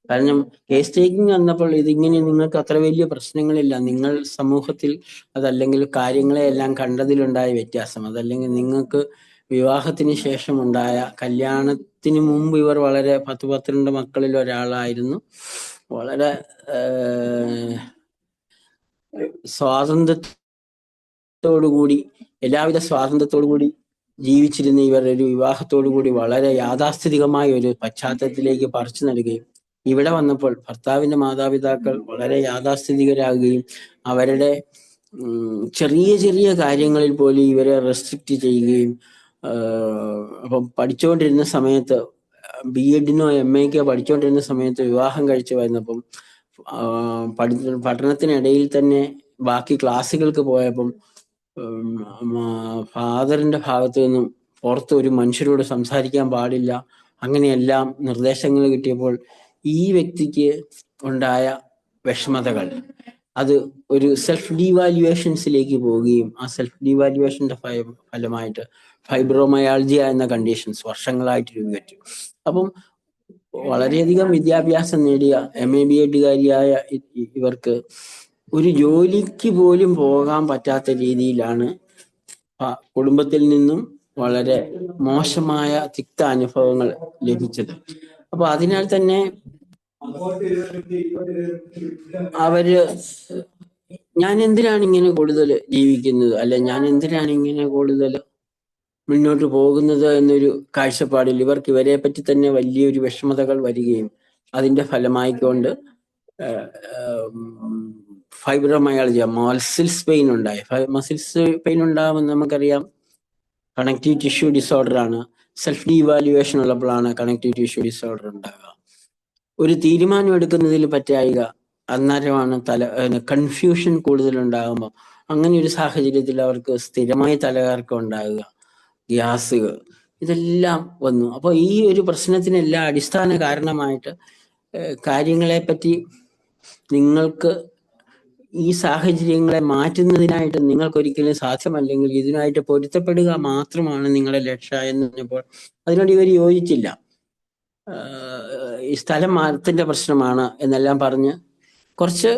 കാരണം കേസ് ടേക്കിംഗ് വന്നപ്പോൾ ഇതിങ്ങനെ നിങ്ങൾക്ക് അത്ര വലിയ പ്രശ്നങ്ങളില്ല, നിങ്ങൾ സമൂഹത്തിൽ അതല്ലെങ്കിൽ കാര്യങ്ങളെ എല്ലാം കണ്ടതിലുണ്ടായ വ്യത്യാസം, അതല്ലെങ്കിൽ നിങ്ങൾക്ക് വിവാഹത്തിന് ശേഷം ഉണ്ടായ, കല്യാണത്തിന് മുമ്പ് ഇവർ വളരെ 10-12 മക്കളിൽ ഒരാളായിരുന്നു, വളരെ സ്വാതന്ത്ര്യത്തോടുകൂടി, എല്ലാവിധ സ്വാതന്ത്ര്യത്തോടുകൂടി ജീവിച്ചിരുന്ന ഇവർ ഒരു വിവാഹത്തോടുകൂടി വളരെ യാഥാസ്ഥിതികമായ ഒരു പശ്ചാത്തലത്തിലേക്ക് പറിച്ചു നൽകുകയും ഇവിടെ വന്നപ്പോൾ ഭർത്താവിന്റെ മാതാപിതാക്കൾ വളരെ യാഥാസ്ഥിതികരാകുകയും അവരുടെ ചെറിയ ചെറിയ കാര്യങ്ങളിൽ പോലും ഇവരെ റെസ്ട്രിക്റ്റ് ചെയ്യുകയും, അപ്പം പഠിച്ചുകൊണ്ടിരുന്ന സമയത്ത് BEdനോ MAക്കോ പഠിച്ചുകൊണ്ടിരുന്ന സമയത്ത് വിവാഹം കഴിച്ചു വന്നപ്പം പഠനത്തിനിടയിൽ തന്നെ ബാക്കി ക്ലാസ്സുകൾക്ക് പോയപ്പം ഫാദറിന്റെ ഭാഗത്തു നിന്നും പുറത്ത് ഒരു മനുഷ്യരോട് സംസാരിക്കാൻ പാടില്ല, അങ്ങനെയെല്ലാം നിർദ്ദേശങ്ങൾ കിട്ടിയപ്പോൾ ഈ വ്യക്തിക്ക് ഉണ്ടായ വിഷമതകൾ അത് ഒരു സെൽഫ് ഡീവാലുവേഷൻസിലേക്ക് പോവുകയും ആ സെൽഫ് ഡീവാലുവേഷന്റെ ഫലമായിട്ട് ഫൈബ്രോമയാൾജിയ എന്ന കണ്ടീഷൻസ് വർഷങ്ങളായിട്ട് രൂപപ്പെട്ടു. അപ്പം വളരെയധികം വിദ്യാഭ്യാസം നേടിയ MA BEd കാരിയായ ഇവർക്ക് ഒരു ജോലിക്ക് പോലും പോകാൻ പറ്റാത്ത രീതിയിലാണ് കുടുംബത്തിൽ നിന്നും വളരെ മോശമായ തിക്ത അനുഭവങ്ങൾ ലഭിച്ചത്. അപ്പൊ അതിനാൽ തന്നെ അവര് ഞാൻ എന്തിനാണ് ഇങ്ങനെ കൂടുതൽ ജീവിക്കുന്നത്, അല്ലെ ഞാൻ എന്തിനാണ് ഇങ്ങനെ കൂടുതൽ മുന്നോട്ട് പോകുന്നത് എന്നൊരു കാഴ്ചപ്പാടിൽ ഇവർക്ക് ഇവരെ പറ്റി തന്നെ വലിയൊരു വിഷമതകൾ വരികയും അതിന്റെ ഫലമായിക്കൊണ്ട് ഫൈബ്രോമയാൾജിയ, മസിൽസ് പെയിൻ ഉണ്ടായി. മസിൽസ് പെയിൻ ഉണ്ടാകുമ്പോൾ നമുക്കറിയാം കണക്റ്റീവ് ടിഷ്യൂ ഡിസോർഡർ ആണ്. സെൽഫ് ഡീവാലുവേഷൻ ഉള്ളപ്പോഴാണ് കണക്റ്റീവ് ടിഷ്യൂ ഡിസോർഡർ ഉണ്ടാകുക. ഒരു തീരുമാനം എടുക്കുന്നതിൽ പറ്റായിക, അന്നേരമാണ് കൺഫ്യൂഷൻ കൂടുതൽ ഉണ്ടാകുമ്പോൾ അങ്ങനെ ഒരു സാഹചര്യത്തിൽ അവർക്ക് സ്ഥിരമായി തലകറക്കം ഉണ്ടാകുക, ഗ്യാസുകൾ, ഇതെല്ലാം വന്നു. അപ്പോൾ ഈ ഒരു പ്രശ്നത്തിനെല്ലാം അടിസ്ഥാന കാരണമായിട്ട് കാര്യങ്ങളെ പറ്റി നിങ്ങൾക്ക് ഈ സാഹചര്യങ്ങളെ മാറ്റുന്നതിനായിട്ട് നിങ്ങൾക്കൊരിക്കലും സാധ്യമല്ലെങ്കിൽ ഇതിനായിട്ട് പൊരുത്തപ്പെടുക മാത്രമാണ് നിങ്ങളുടെ ലക്ഷ്യം എന്ന് പറഞ്ഞപ്പോൾ അതിനോട് ഇവർ യോജിച്ചില്ല. ഈ സ്ഥലം മാറ്റത്തിന്റെ പ്രശ്നമാണ് എന്നെല്ലാം പറഞ്ഞ് കുറച്ച്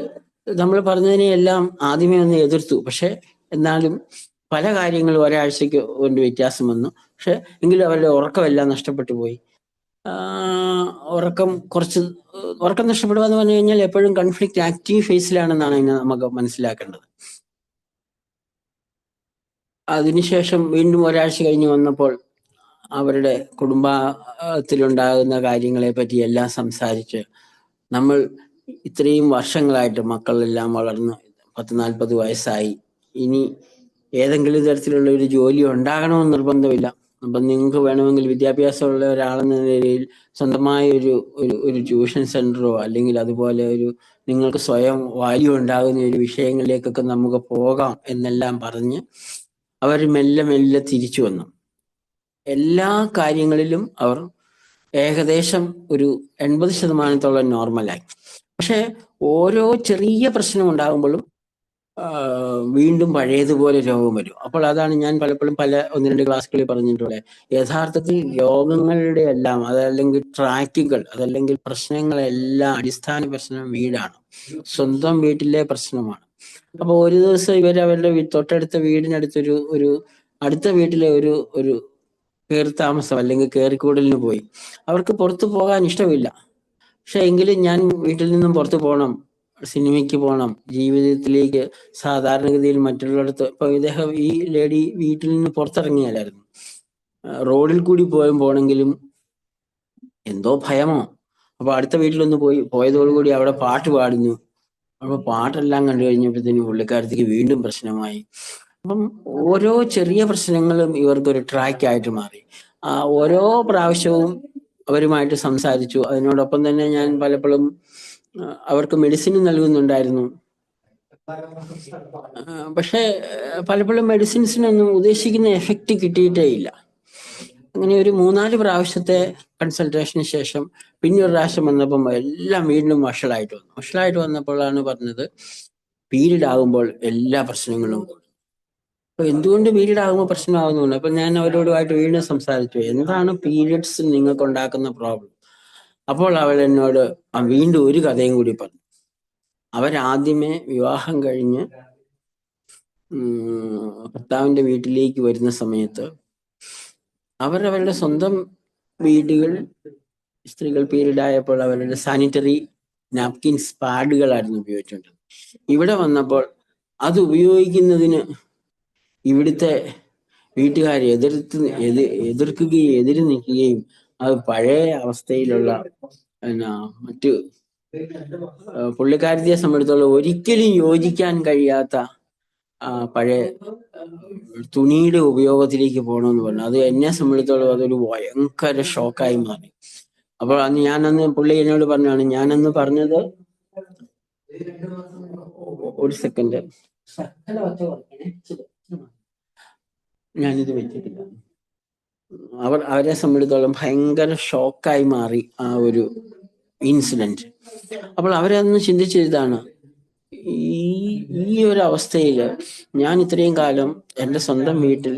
നമ്മൾ പറഞ്ഞതിനെ എല്ലാം ആദ്യമേ ഒന്ന് എതിർത്തു. പക്ഷെ എന്നാലും പല കാര്യങ്ങളും ഒരാഴ്ചക്ക് കൊണ്ട് വ്യത്യാസം വന്നു. പക്ഷെ എങ്കിലും അവരുടെ ഉറക്കമെല്ലാം നഷ്ടപ്പെട്ടു പോയി. ഉറക്കം നഷ്ടപ്പെടുക എന്ന് പറഞ്ഞു കഴിഞ്ഞാൽ എപ്പോഴും കൺഫ്ലിക്റ്റ് ആക്റ്റീവ് ഫേസിലാണെന്നാണ് അതിനെ നമുക്ക് മനസ്സിലാക്കേണ്ടത്. അതിനുശേഷം വീണ്ടും ഒരാഴ്ച കഴിഞ്ഞ് വന്നപ്പോൾ അവരുടെ കുടുംബത്തിലുണ്ടാകുന്ന കാര്യങ്ങളെ പറ്റി എല്ലാം സംസാരിച്ച്, നമ്മൾ ഇത്രയും വർഷങ്ങളായിട്ട് മക്കളെല്ലാം വളർന്ന് 40 വയസ്സായി, ഇനി ഏതെങ്കിലും തരത്തിലുള്ള ഒരു ജോലി ഉണ്ടാകണമെന്ന് നിർബന്ധമില്ല. അപ്പം നിങ്ങൾക്ക് വേണമെങ്കിൽ വിദ്യാഭ്യാസമുള്ള ഒരാളെന്ന നിലയിൽ സ്വന്തമായ ഒരു ട്യൂഷൻ സെന്ററോ അല്ലെങ്കിൽ അതുപോലെ നിങ്ങൾക്ക് സ്വയം വാല്യൂ ഉണ്ടാകുന്ന ഒരു വിഷയങ്ങളിലേക്കൊക്കെ നമുക്ക് പോകാം എന്നെല്ലാം പറഞ്ഞ് അവർ മെല്ലെ മെല്ലെ തിരിച്ചു വന്നു. എല്ലാ കാര്യങ്ങളിലും അവർ ഏകദേശം ഒരു 80% നോർമലായി. പക്ഷെ ഓരോ ചെറിയ പ്രശ്നം ഉണ്ടാകുമ്പോഴും വീണ്ടും പഴയതുപോലെ രോഗം വരും. അപ്പോൾ അതാണ് ഞാൻ പലപ്പോഴും 1-2 ക്ലാസ്സുകളിൽ പറഞ്ഞിട്ടുള്ളത്. യഥാർത്ഥത്തിൽ രോഗങ്ങളുടെ എല്ലാം അതല്ലെങ്കിൽ ട്രാക്കുകൾ, അതല്ലെങ്കിൽ പ്രശ്നങ്ങളെല്ലാം അടിസ്ഥാന പ്രശ്നം വീടാണ്, സ്വന്തം വീട്ടിലെ പ്രശ്നമാണ്. അപ്പൊ ഒരു ദിവസം അവരുടെ തൊട്ടടുത്ത വീടിനടുത്തൊരു അടുത്ത വീട്ടിലെ ഒരു കയറി താമസം അല്ലെങ്കിൽ കയറിക്കൂടലിന് പോയി. അവർക്ക് പുറത്തു പോകാൻ ഇഷ്ടമില്ല. പക്ഷെ എങ്കിലും ഞാൻ വീട്ടിൽ നിന്നും പുറത്തു പോകണം, സിനിമയ്ക്ക് പോകണം, ജീവിതത്തിലേക്ക് സാധാരണഗതിയിൽ മറ്റുള്ളിടത്ത്. ഇപ്പൊ ഈ ലേഡി വീട്ടിൽ നിന്ന് പുറത്തിറങ്ങിയാലായിരുന്നു, റോഡിൽ കൂടി പോകണമെങ്കിലും എന്തോ ഭയമോ. അപ്പൊ അടുത്ത വീട്ടിലൊന്ന് പോയതോടുകൂടി അവിടെ പാട്ട് പാടുന്നു. അപ്പൊ പാട്ടെല്ലാം കണ്ടു കഴിഞ്ഞപ്പോഴത്തേനും പുള്ളിക്കാരത്തേക്ക് വീണ്ടും പ്രശ്നമായി. അപ്പം ഓരോ ചെറിയ പ്രശ്നങ്ങളും ഇവർക്കൊരു ട്രാക്കായിട്ട് മാറി. ഓരോ പ്രാവശ്യവും അവരുമായിട്ട് സംസാരിച്ചു. അതിനോടൊപ്പം തന്നെ ഞാൻ പലപ്പോഴും അവർക്ക് മെഡിസിൻ നൽകുന്നുണ്ടായിരുന്നു. പക്ഷെ പലപ്പോഴും മെഡിസിൻസിനൊന്നും ഉദ്ദേശിക്കുന്ന എഫക്റ്റ് കിട്ടിയിട്ടേ ഇല്ല. അങ്ങനെ ഒരു 3-4 പ്രാവശ്യത്തെ കൺസൾട്ടേഷന് ശേഷം പിന്നെ ഒരു പ്രാവശ്യം വന്നപ്പം എല്ലാം വീണ്ടും വഷളായിട്ട് വന്നപ്പോഴാണ് പറഞ്ഞത്, പീരീഡ് ആകുമ്പോൾ എല്ലാ പ്രശ്നങ്ങളും. അപ്പൊ എന്തുകൊണ്ട് പീരീഡ് ആകുമ്പോൾ പ്രശ്നമാകുന്നുണ്ട്. അപ്പൊ ഞാൻ അവരോടുമായിട്ട് വീണ്ടും സംസാരിച്ചു, എന്താണ് പീരിയഡ്സ് നിങ്ങൾക്ക് ഉണ്ടാക്കുന്ന പ്രോബ്ലം. അപ്പോൾ അവൾ എന്നോട് വീണ്ടും ഒരു കഥയും കൂടി പറഞ്ഞു. അവരാദ്യമേ വിവാഹം കഴിഞ്ഞ് ഭർത്താവിന്റെ വീട്ടിലേക്ക് വരുന്ന സമയത്ത് അവരവരുടെ സ്വന്തം വീടുകൾ, സ്ത്രീകൾ പീരീഡ് ആയപ്പോൾ അവരുടെ സാനിറ്ററി നാപ്കിൻസ്, പാഡുകളായിരുന്നു ഉപയോഗിച്ചുകൊണ്ടിരുന്നത്. ഇവിടെ വന്നപ്പോൾ അത് ഉപയോഗിക്കുന്നതിന് ഇവിടുത്തെ വീട്ടുകാരെ എതിർക്കുകയും എതിര് നിൽക്കുകയും അത് പഴയ അവസ്ഥയിലുള്ള മറ്റു പുള്ളിക്കാരത്തിയെ സംബന്ധിച്ചിടത്തോളം ഒരിക്കലും യോജിക്കാൻ കഴിയാത്ത പഴയ തുണിയുടെ ഉപയോഗത്തിലേക്ക് പോകണമെന്ന് പറഞ്ഞു. അത് എന്നെ സംബന്ധിച്ചിടത്തോളം അതൊരു ഭയങ്കര ഷോക്കായി മാറി. അപ്പോൾ ഞാനന്ന് പുള്ളി എന്നോട് പറഞ്ഞാണ്, ഞാനന്ന് പറഞ്ഞത്, ഒരു സെക്കൻഡ്, ഞാനിത് വെച്ചിട്ടില്ല. അവരെ സംബന്ധിച്ചിടത്തോളം ഭയങ്കര ഷോക്കായി മാറി ആ ഒരു ഇൻസിഡന്റ്. അപ്പോൾ അവരൊന്ന് ചിന്തിച്ചതാണ്, ഈ ഒരു അവസ്ഥയിൽ ഞാൻ ഇത്രയും കാലം എൻ്റെ സ്വന്തം വീട്ടിൽ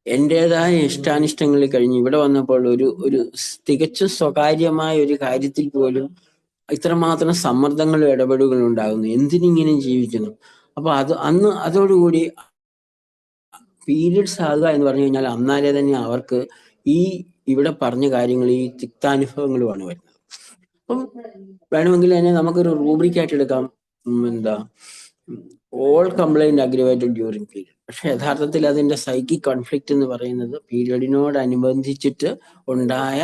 എൻ്റെതായ ഇഷ്ടാനിഷ്ടങ്ങളിൽ കഴിഞ്ഞ് ഇവിടെ വന്നപ്പോൾ ഒരു തികച്ചും സ്വകാര്യമായ ഒരു കാര്യത്തിൽ പോലും ഇത്രമാത്രം സമ്മർദ്ദങ്ങളും ഇടപെടലുകളും ഉണ്ടാകുന്നു, എന്തിനിങ്ങനെ ജീവിക്കുന്നു. അപ്പൊ അതോടുകൂടി പീരിയഡ്സ് ആകുക എന്ന് പറഞ്ഞു കഴിഞ്ഞാൽ അന്നാലേ തന്നെ അവർക്ക് ഈ ഇവിടെ പറഞ്ഞ കാര്യങ്ങൾ, ഈ തിക്താനുഭവങ്ങളുമാണ് വരുന്നത്. അപ്പം വേണമെങ്കിൽ തന്നെ നമുക്കൊരു റൂബ്രിക്കായിട്ട് എടുക്കാം, എന്താ ഓൾ കംപ്ലൈന്റ് അഗ്രിവേറ്റഡ് ഡ്യൂറിങ് പീരിയഡ്. പക്ഷെ യഥാർത്ഥത്തിൽ അതിന്റെ സൈക്കിക് കോൺഫ്ലിക്റ്റ് എന്ന് പറയുന്നത് പീരിയഡിനോടനുബന്ധിച്ചിട്ട് ഉണ്ടായ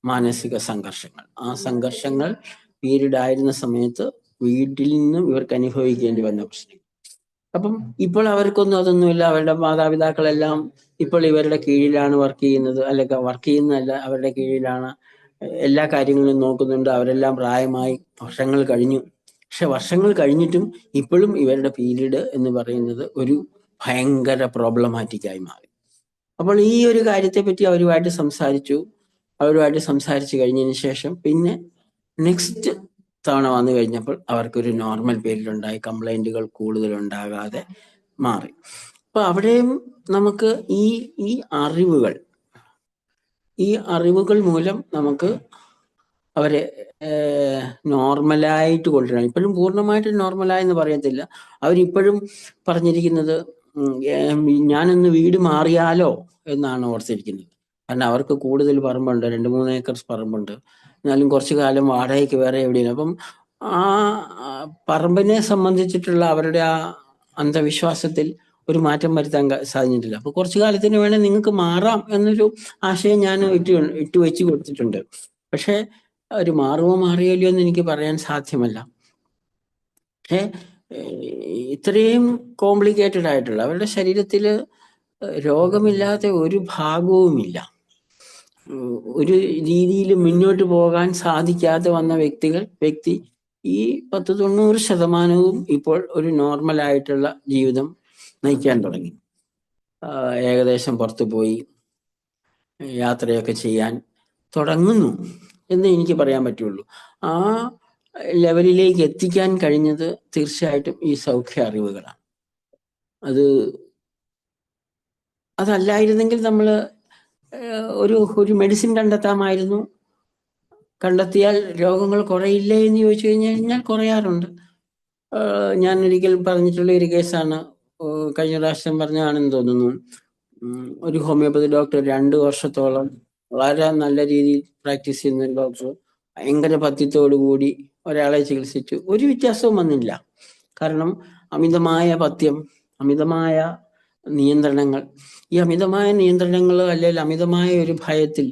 മാനസിക സംഘർഷങ്ങൾ. ആ സംഘർഷങ്ങൾ പീരീഡ് ആയിരുന്ന സമയത്ത് വീട്ടിൽ നിന്നും ഇവർക്ക് അനുഭവിക്കേണ്ടി വന്ന പ്രശ്നം. അപ്പം ഇപ്പോൾ അവർക്കൊന്നും അതൊന്നുമില്ല. അവരുടെ മാതാപിതാക്കളെല്ലാം ഇപ്പോൾ ഇവരുടെ കീഴിലാണ് വർക്ക് ചെയ്യുന്നത്, അല്ലെങ്കിൽ വർക്ക് ചെയ്യുന്നതല്ല, അവരുടെ കീഴിലാണ്, എല്ലാ കാര്യങ്ങളും നോക്കുന്നുണ്ട്. അവരെല്ലാം പ്രായമായി, വർഷങ്ങൾ കഴിഞ്ഞു. പക്ഷെ വർഷങ്ങൾ കഴിഞ്ഞിട്ടും ഇപ്പോഴും ഇവരുടെ പീരീഡ് എന്ന് പറയുന്നത് ഒരു ഭയങ്കര പ്രോബ്ലമാറ്റിക്കായി മാറി. അപ്പോൾ ഈ ഒരു കാര്യത്തെ പറ്റി അവരുമായിട്ട് സംസാരിച്ചു കഴിഞ്ഞതിന് ശേഷം പിന്നെ നെക്സ്റ്റ് തവണ വന്നു കഴിഞ്ഞപ്പോൾ അവർക്കൊരു നോർമൽ പീരീഡ് ഉണ്ടായി, കംപ്ലൈന്റുകൾ കൂടുതൽ ഉണ്ടാകാതെ മാറി. അപ്പൊ അവിടെയും നമുക്ക് ഈ അറിവുകൾ മൂലം നമുക്ക് അവരെ നോർമലായിട്ട് കൊണ്ടുവരാൻ, ഇപ്പോഴും പൂർണ്ണമായിട്ട് നോർമലായെന്ന് പറയത്തില്ല. അവരിപ്പോഴും പറഞ്ഞിരിക്കുന്നത് ഞാനൊന്ന് വീട് മാറിയാലോ എന്നാണ് ഓർത്തിരിക്കുന്നത്. കാരണം അവർക്ക് കൂടുതൽ പറമ്പുണ്ട്, 2-3 ഏക്കർസ് പറമ്പുണ്ട്. എന്നാലും കുറച്ചു കാലം വാടകയ്ക്ക് വേറെ എവിടെയാണ്. അപ്പം ആ പറമ്പിനെ സംബന്ധിച്ചിട്ടുള്ള അവരുടെ ആ അന്ധവിശ്വാസത്തിൽ ഒരു മാറ്റം വരുത്താൻ സാധിച്ചിട്ടില്ല. അപ്പൊ കുറച്ചു കാലത്തിന് വേണേൽ നിങ്ങൾക്ക് മാറാം എന്നൊരു ആശയം ഞാൻ ഇട്ട് വെച്ച് കൊടുത്തിട്ടുണ്ട്. പക്ഷെ അവർ മാറിയല്ലോ എന്ന് എനിക്ക് പറയാൻ സാധ്യമല്ല. പക്ഷെ ഇത്രയും കോംപ്ലിക്കേറ്റഡ് ആയിട്ടുള്ള, അവരുടെ ശരീരത്തിൽ രോഗമില്ലാത്ത ഒരു ഭാഗവുമില്ല, ഒരു രീതിയിൽ മുന്നോട്ട് പോകാൻ സാധിക്കാതെ വന്ന വ്യക്തി ഈ 90% ഇപ്പോൾ ഒരു നോർമൽ ആയിട്ടുള്ള ജീവിതം നയിക്കാൻ തുടങ്ങി. ഏകദേശം പുറത്തു പോയി യാത്രയൊക്കെ ചെയ്യാൻ തുടങ്ങുന്നു എന്ന് എനിക്ക് പറയാൻ പറ്റുള്ളൂ. ആ ലെവലിലേക്ക് എത്തിക്കാൻ കഴിഞ്ഞത് തീർച്ചയായിട്ടും ഈ സൗഖ്യ അറിവുകളാണ്. അതല്ലായിരുന്നെങ്കിൽ നമ്മൾ ഒരു മെഡിസിൻ കണ്ടെത്താമായിരുന്നു. കണ്ടെത്തിയാൽ രോഗങ്ങൾ കുറയില്ലേ എന്ന് ചോദിച്ചു കഴിഞ്ഞാൽ കുറയാറുണ്ട്. ഞാൻ ഒരിക്കൽ പറഞ്ഞിട്ടുള്ള ഒരു കേസാണ്, കഴിഞ്ഞ പ്രാവശ്യം പറഞ്ഞാണെന്ന് തോന്നുന്നു. ഒരു ഹോമിയോപ്പതി ഡോക്ടർ 2 വർഷത്തോളം വളരെ നല്ല രീതിയിൽ പ്രാക്ടീസ് ചെയ്യുന്ന ഒരു ഡോക്ടർ ഭയങ്കര പഥ്യത്തോടു കൂടി ഒരാളെ ചികിത്സിച്ചു. ഒരു വ്യത്യാസവും വന്നില്ല. കാരണം അമിതമായ പഥ്യം, അമിതമായ നിയന്ത്രണങ്ങൾ, ഈ അമിതമായ നിയന്ത്രണങ്ങൾ അല്ലെങ്കിൽ അമിതമായ ഒരു ഭയത്തിൽ,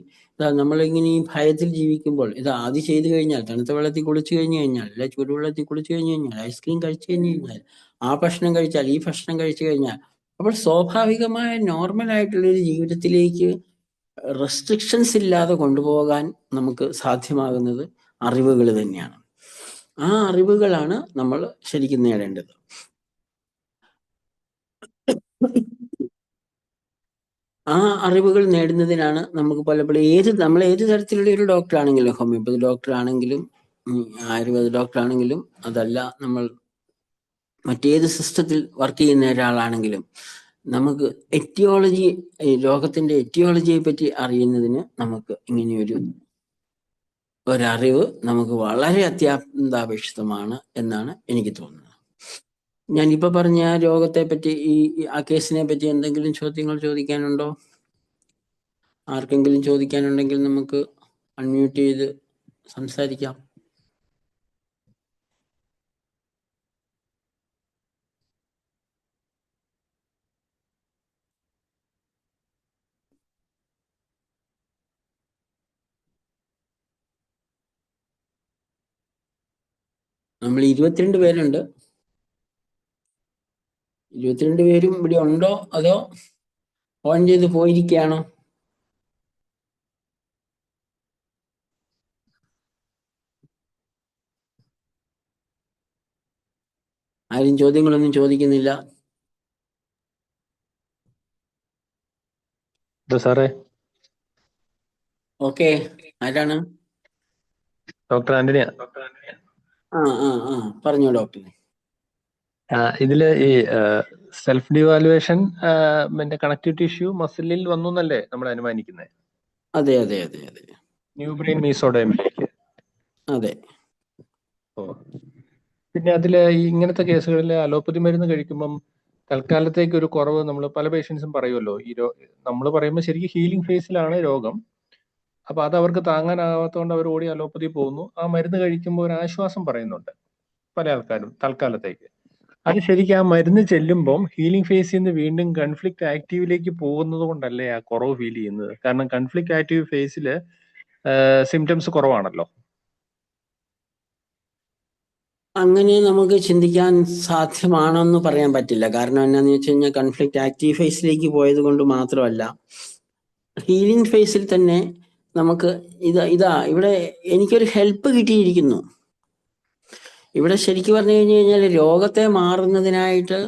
നമ്മളിങ്ങനെ ഈ ഭയത്തിൽ ജീവിക്കുമ്പോൾ അത് ചെയ്തു കഴിഞ്ഞാൽ, തണുത്ത വെള്ളത്തിൽ കുളിച്ചു കഴിഞ്ഞു കഴിഞ്ഞാൽ, അല്ലെ ചൂടുവെള്ളത്തിൽ കുളിച്ചു കഴിഞ്ഞു കഴിഞ്ഞാൽ, ഐസ്ക്രീം കഴിച്ചു കഴിഞ്ഞു കഴിഞ്ഞാൽ, ആ ഭക്ഷണം കഴിച്ചാൽ, ഈ ഭക്ഷണം കഴിച്ചു കഴിഞ്ഞാൽ, അപ്പോൾ സ്വാഭാവികമായ നോർമൽ ആയിട്ടുള്ള ഒരു ജീവിതത്തിലേക്ക് റെസ്ട്രിക്ഷൻസ് ഇല്ലാതെ കൊണ്ടുപോകാൻ നമുക്ക് സാധ്യമാകുന്നത് അറിവുകൾ തന്നെയാണ്. ആ അറിവുകളാണ് നമ്മൾ ശരിക്കും നേടേണ്ടത്. ആ അറിവുകൾ നേടുന്നതിനാണ് നമുക്ക് പലപ്പോഴും നമ്മൾ ഏത് തരത്തിലുള്ള ഒരു ഡോക്ടർ ആണെങ്കിലും, ഹോമിയോപ്പതി ഡോക്ടർ ആണെങ്കിലും, ആയുർവേദ ഡോക്ടർ ആണെങ്കിലും, അതല്ല നമ്മൾ മറ്റേത് സിസ്റ്റത്തിൽ വർക്ക് ചെയ്യുന്ന ഒരാളാണെങ്കിലും, നമുക്ക് രോഗത്തിന്റെ എറ്റിയോളജിയെ പറ്റി അറിയുന്നതിന് നമുക്ക് ഇങ്ങനെയൊരു ഒരറിവ് നമുക്ക് വളരെ അത്യന്താപേക്ഷിതമാണ് എന്നാണ് എനിക്ക് തോന്നുന്നത്. ഞാനിപ്പോ പറഞ്ഞ ആ രോഗത്തെ പറ്റി, ആ കേസിനെ പറ്റി എന്തെങ്കിലും ചോദ്യങ്ങൾ ചോദിക്കാനുണ്ടോ? ആർക്കെങ്കിലും ചോദിക്കാനുണ്ടെങ്കിൽ നമുക്ക് അൺമ്യൂട്ട് ചെയ്ത് സംസാരിക്കാം. നമ്മൾ 22 പേരുണ്ട്. 22 പേരും ഇവിടെ ഉണ്ടോ അതോ ഓൺ ചെയ്ത് പോയിരിക്കുകയാണോ? ആരും ചോദ്യങ്ങളൊന്നും ചോദിക്കുന്നില്ല. സാറേ, ഓക്കെ, ആരാണ്? ഡോക്ടർ ആന്റണിയാ. പറഞ്ഞോ ഡോക്ടറെ. ഇതില് ഈ സെൽഫ് ഡിവാലുവേഷൻ കണക്റ്റീവ് ടിഷ്യൂ മസിലിൽ വന്നു എന്നല്ലേ നമ്മൾ അനുമാനിക്കുന്നത്? അതെ. ന്യൂ ബ്രെയിൻ മീസോഡേമിലേക്ക്. അതെ. ഓ. പിന്നെ അതില് ഈ ഇങ്ങനത്തെ കേസുകളിൽ അലോപ്പതി മരുന്ന് കഴിക്കുമ്പം തൽക്കാലത്തേക്ക് ഒരു കുറവ് നമ്മൾ പല പേഷ്യൻസും പറയുമല്ലോ. നമ്മൾ പറയുമ്പോൾ ശരിക്കും ഹീലിംഗ് ഫേസിലാണ് രോഗം. അപ്പൊ അത് അവർക്ക് താങ്ങാനാവാത്തതുകൊണ്ട് അവർ ഓടി അലോപ്പതി പോകുന്നു. ആ മരുന്ന് കഴിക്കുമ്പോൾ ഒരു ആശ്വാസം പറയുന്നുണ്ട് പല ആൾക്കാരും തൽക്കാലത്തേക്ക്. അത് ശരിക്കും ആ മരുന്ന് ചെല്ലുമ്പം ഹീലിംഗ് ഫേസിൽ നിന്ന് വീണ്ടും കൺഫ്ലിക്റ്റ് ആക്റ്റീവിലേക്ക് പോകുന്നത് കൊണ്ടല്ലേ ആ കുറവ് ഫീൽ ചെയ്യുന്നത്? കാരണം കൺഫ്ലിക്റ്റ് ആക്റ്റീവ് ഫേസിൽ സിംറ്റംസ് കുറവാണല്ലോ. അങ്ങനെ നമുക്ക് ചിന്തിക്കാൻ സാധ്യമാണെന്ന് പറയാൻ പറ്റില്ല. കാരണം എന്നാന്ന് വെച്ച് കഴിഞ്ഞാൽ കൺഫ്ലിക്റ്റ് ആക്റ്റീവ് ഫേസിലേക്ക് പോയത് കൊണ്ട് മാത്രമല്ല, ഹീലിംഗ് ഫേസിൽ തന്നെ നമുക്ക് ഇവിടെ എനിക്കൊരു ഹെൽപ്പ് കിട്ടിയിരിക്കുന്നു. ഇവിടെ ശരിക്കും പറഞ്ഞു കഴിഞ്ഞു കഴിഞ്ഞാൽ രോഗത്തെ മാറുന്നതിനായിട്ട്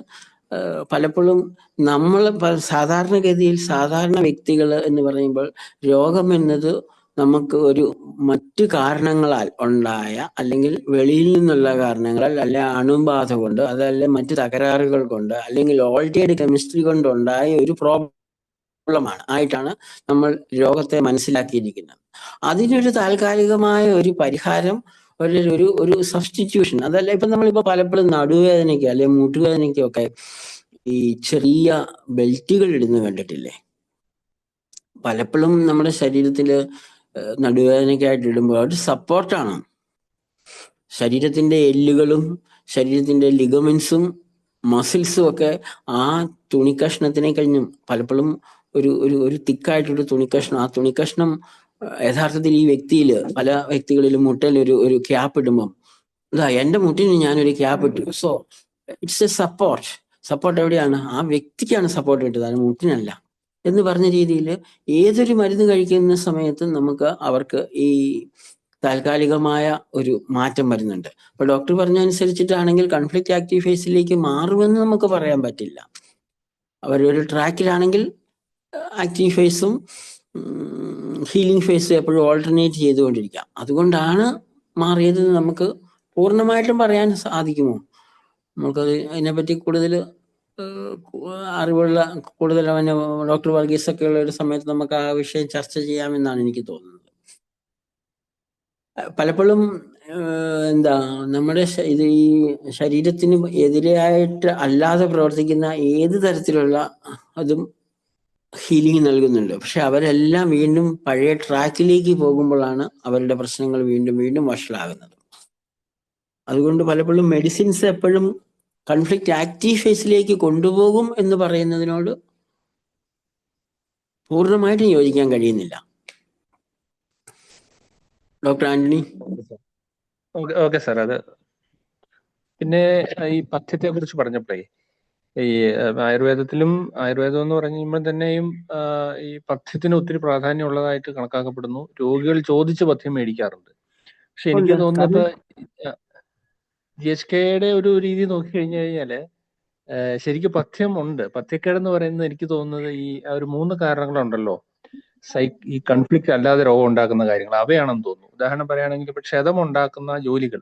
പലപ്പോഴും നമ്മൾ സാധാരണഗതിയിൽ സാധാരണ വ്യക്തികൾ എന്ന് പറയുമ്പോൾ രോഗം എന്നത് നമുക്ക് ഒരു മറ്റു കാരണങ്ങളാൽ ഉണ്ടായ, അല്ലെങ്കിൽ വെളിയിൽ നിന്നുള്ള കാരണങ്ങളാൽ, അല്ലെ അണുബാധ കൊണ്ട്, അതല്ല മറ്റു തകരാറുകൾ കൊണ്ട്, അല്ലെങ്കിൽ ഓൾട്ടേഡ് കെമിസ്ട്രി കൊണ്ടുണ്ടായ ഒരു ആയിട്ടാണ് നമ്മൾ രോഗത്തെ മനസ്സിലാക്കിയിരിക്കുന്നത്. അതിനൊരു താൽക്കാലികമായ ഒരു പരിഹാരം, ഒരു സബ്സ്റ്റിറ്റ്യൂഷൻ. അതല്ല, ഇപ്പൊ നമ്മളിപ്പോ പലപ്പോഴും നടുവേദനയ്ക്ക് അല്ലെ മുട്ടുവേദനയ്ക്കൊക്കെ ഈ ചെറിയ ബെൽറ്റുകൾ ഇടുന്ന കണ്ടിട്ടില്ലേ? പലപ്പോഴും നമ്മുടെ ശരീരത്തില് നടുവേദനയ്ക്കായിട്ട് ഇടുമ്പോൾ ഒരു സപ്പോർട്ടാണ്. ശരീരത്തിന്റെ എല്ലുകളും ശരീരത്തിന്റെ ലിഗമെന്റ്സും മസിൽസും ഒക്കെ ആ തുണിക്കഷ്ണത്തിനെ കഴിഞ്ഞും പലപ്പോഴും ഒരു തിക്കായിട്ടൊരു തുണിക്കഷ്ണം, ആ തുണിക്കഷ്ണം യഥാർത്ഥത്തിൽ ഈ പല വ്യക്തികളിലും മുട്ടയിൽ ഒരു ക്യാപ്പ് ഇടുമ്പം, എന്റെ മുട്ടിന് ഞാനൊരു ക്യാപ്പ് ഇട്ടു. സോ ഇറ്റ്സ് എ സപ്പോർട്ട് എവിടെയാണ്? ആ വ്യക്തിക്കാണ് സപ്പോർട്ട് കിട്ടുന്നത്, അത് മുട്ടിനല്ല എന്ന് പറഞ്ഞ രീതിയിൽ ഏതൊരു മരുന്ന് കഴിക്കുന്ന സമയത്തും നമുക്ക് അവർക്ക് ഈ താൽക്കാലികമായ ഒരു മാറ്റം വരുന്നുണ്ട്. ഇപ്പൊ ഡോക്ടർ പറഞ്ഞ അനുസരിച്ചിട്ടാണെങ്കിൽ കൺഫ്ലിക്റ്റ് ആക്റ്റീവ് ഫേസിലേക്ക് മാറുമെന്ന് നമുക്ക് പറയാൻ പറ്റില്ല. അവരൊരു ട്രാക്കിലാണെങ്കിൽ ആക്റ്റീവ് ഫേസും ഹീലിംഗ് ഫേസും എപ്പോഴും ഓൾട്ടർനേറ്റ് ചെയ്തുകൊണ്ടിരിക്കാം. അതുകൊണ്ടാണ് മാറിയതെന്ന് നമുക്ക് പൂർണ്ണമായിട്ടും പറയാൻ സാധിക്കുമോ? നമുക്കത് അതിനെപ്പറ്റി കൂടുതൽ അറിവുള്ള ഡോക്ടർ വർഗീസ് ഒക്കെ ഉള്ള ഒരു സമയത്ത് നമുക്ക് ആ വിഷയം ചർച്ച ചെയ്യാമെന്നാണ് എനിക്ക് തോന്നുന്നത്. പലപ്പോഴും നമ്മുടെ ഈ ശരീരത്തിന് എതിരായിട്ട് അല്ലാതെ പ്രവർത്തിക്കുന്ന ഏത് തരത്തിലുള്ള അതും ഹീലിംഗ് നൽകുന്നുണ്ട്. പക്ഷെ അവരെല്ലാം വീണ്ടും പഴയ ട്രാക്കിലേക്ക് പോകുമ്പോഴാണ് അവരുടെ പ്രശ്നങ്ങൾ വീണ്ടും വീണ്ടും വഷളാകുന്നത്. അതുകൊണ്ട് പലപ്പോഴും മെഡിസിൻസ് എപ്പോഴും കൺഫ്ലിക്റ്റ് ആക്റ്റീവ് ഫേസിലേക്ക് കൊണ്ടുപോകും എന്ന് പറയുന്നതിനോട് പൂർണ്ണമായിട്ടും യോജിക്കാൻ കഴിയുന്നില്ല. ഡോക്ടർ ആന്റണി? Okay sir. അത് പിന്നെ ഈ പഥ്യത്തെ കുറിച്ച് പറഞ്ഞപ്പോഴേ, ഈ ആയുർവേദം എന്ന് പറഞ്ഞു കഴിയുമ്പോൾ തന്നെയും ഈ പഥ്യത്തിന് ഒത്തിരി പ്രാധാന്യം ഉള്ളതായിട്ട് കണക്കാക്കപ്പെടുന്നു. രോഗികൾ ചോദിച്ച് പഥ്യം മേടിക്കാറുണ്ട്. പക്ഷെ എനിക്ക് തോന്നുന്നത് GHKയുടെ ഒരു രീതി നോക്കി കഴിഞ്ഞു കഴിഞ്ഞാല് ശരിക്കും പഥ്യം ഉണ്ട്. പഥ്യക്കേടെന്ന് പറയുന്നത് എനിക്ക് തോന്നുന്നത് ഈ ഒരു 3 കാരണങ്ങളുണ്ടല്ലോ. ഈ കൺഫ്ലിക്റ്റ് അല്ലാതെ രോഗം ഉണ്ടാക്കുന്ന കാര്യങ്ങൾ, അവയാണെന്ന് തോന്നുന്നു. ഉദാഹരണം പറയുകയാണെങ്കിൽ ഇപ്പൊ ക്ഷതം ഉണ്ടാക്കുന്ന ജോലികൾ,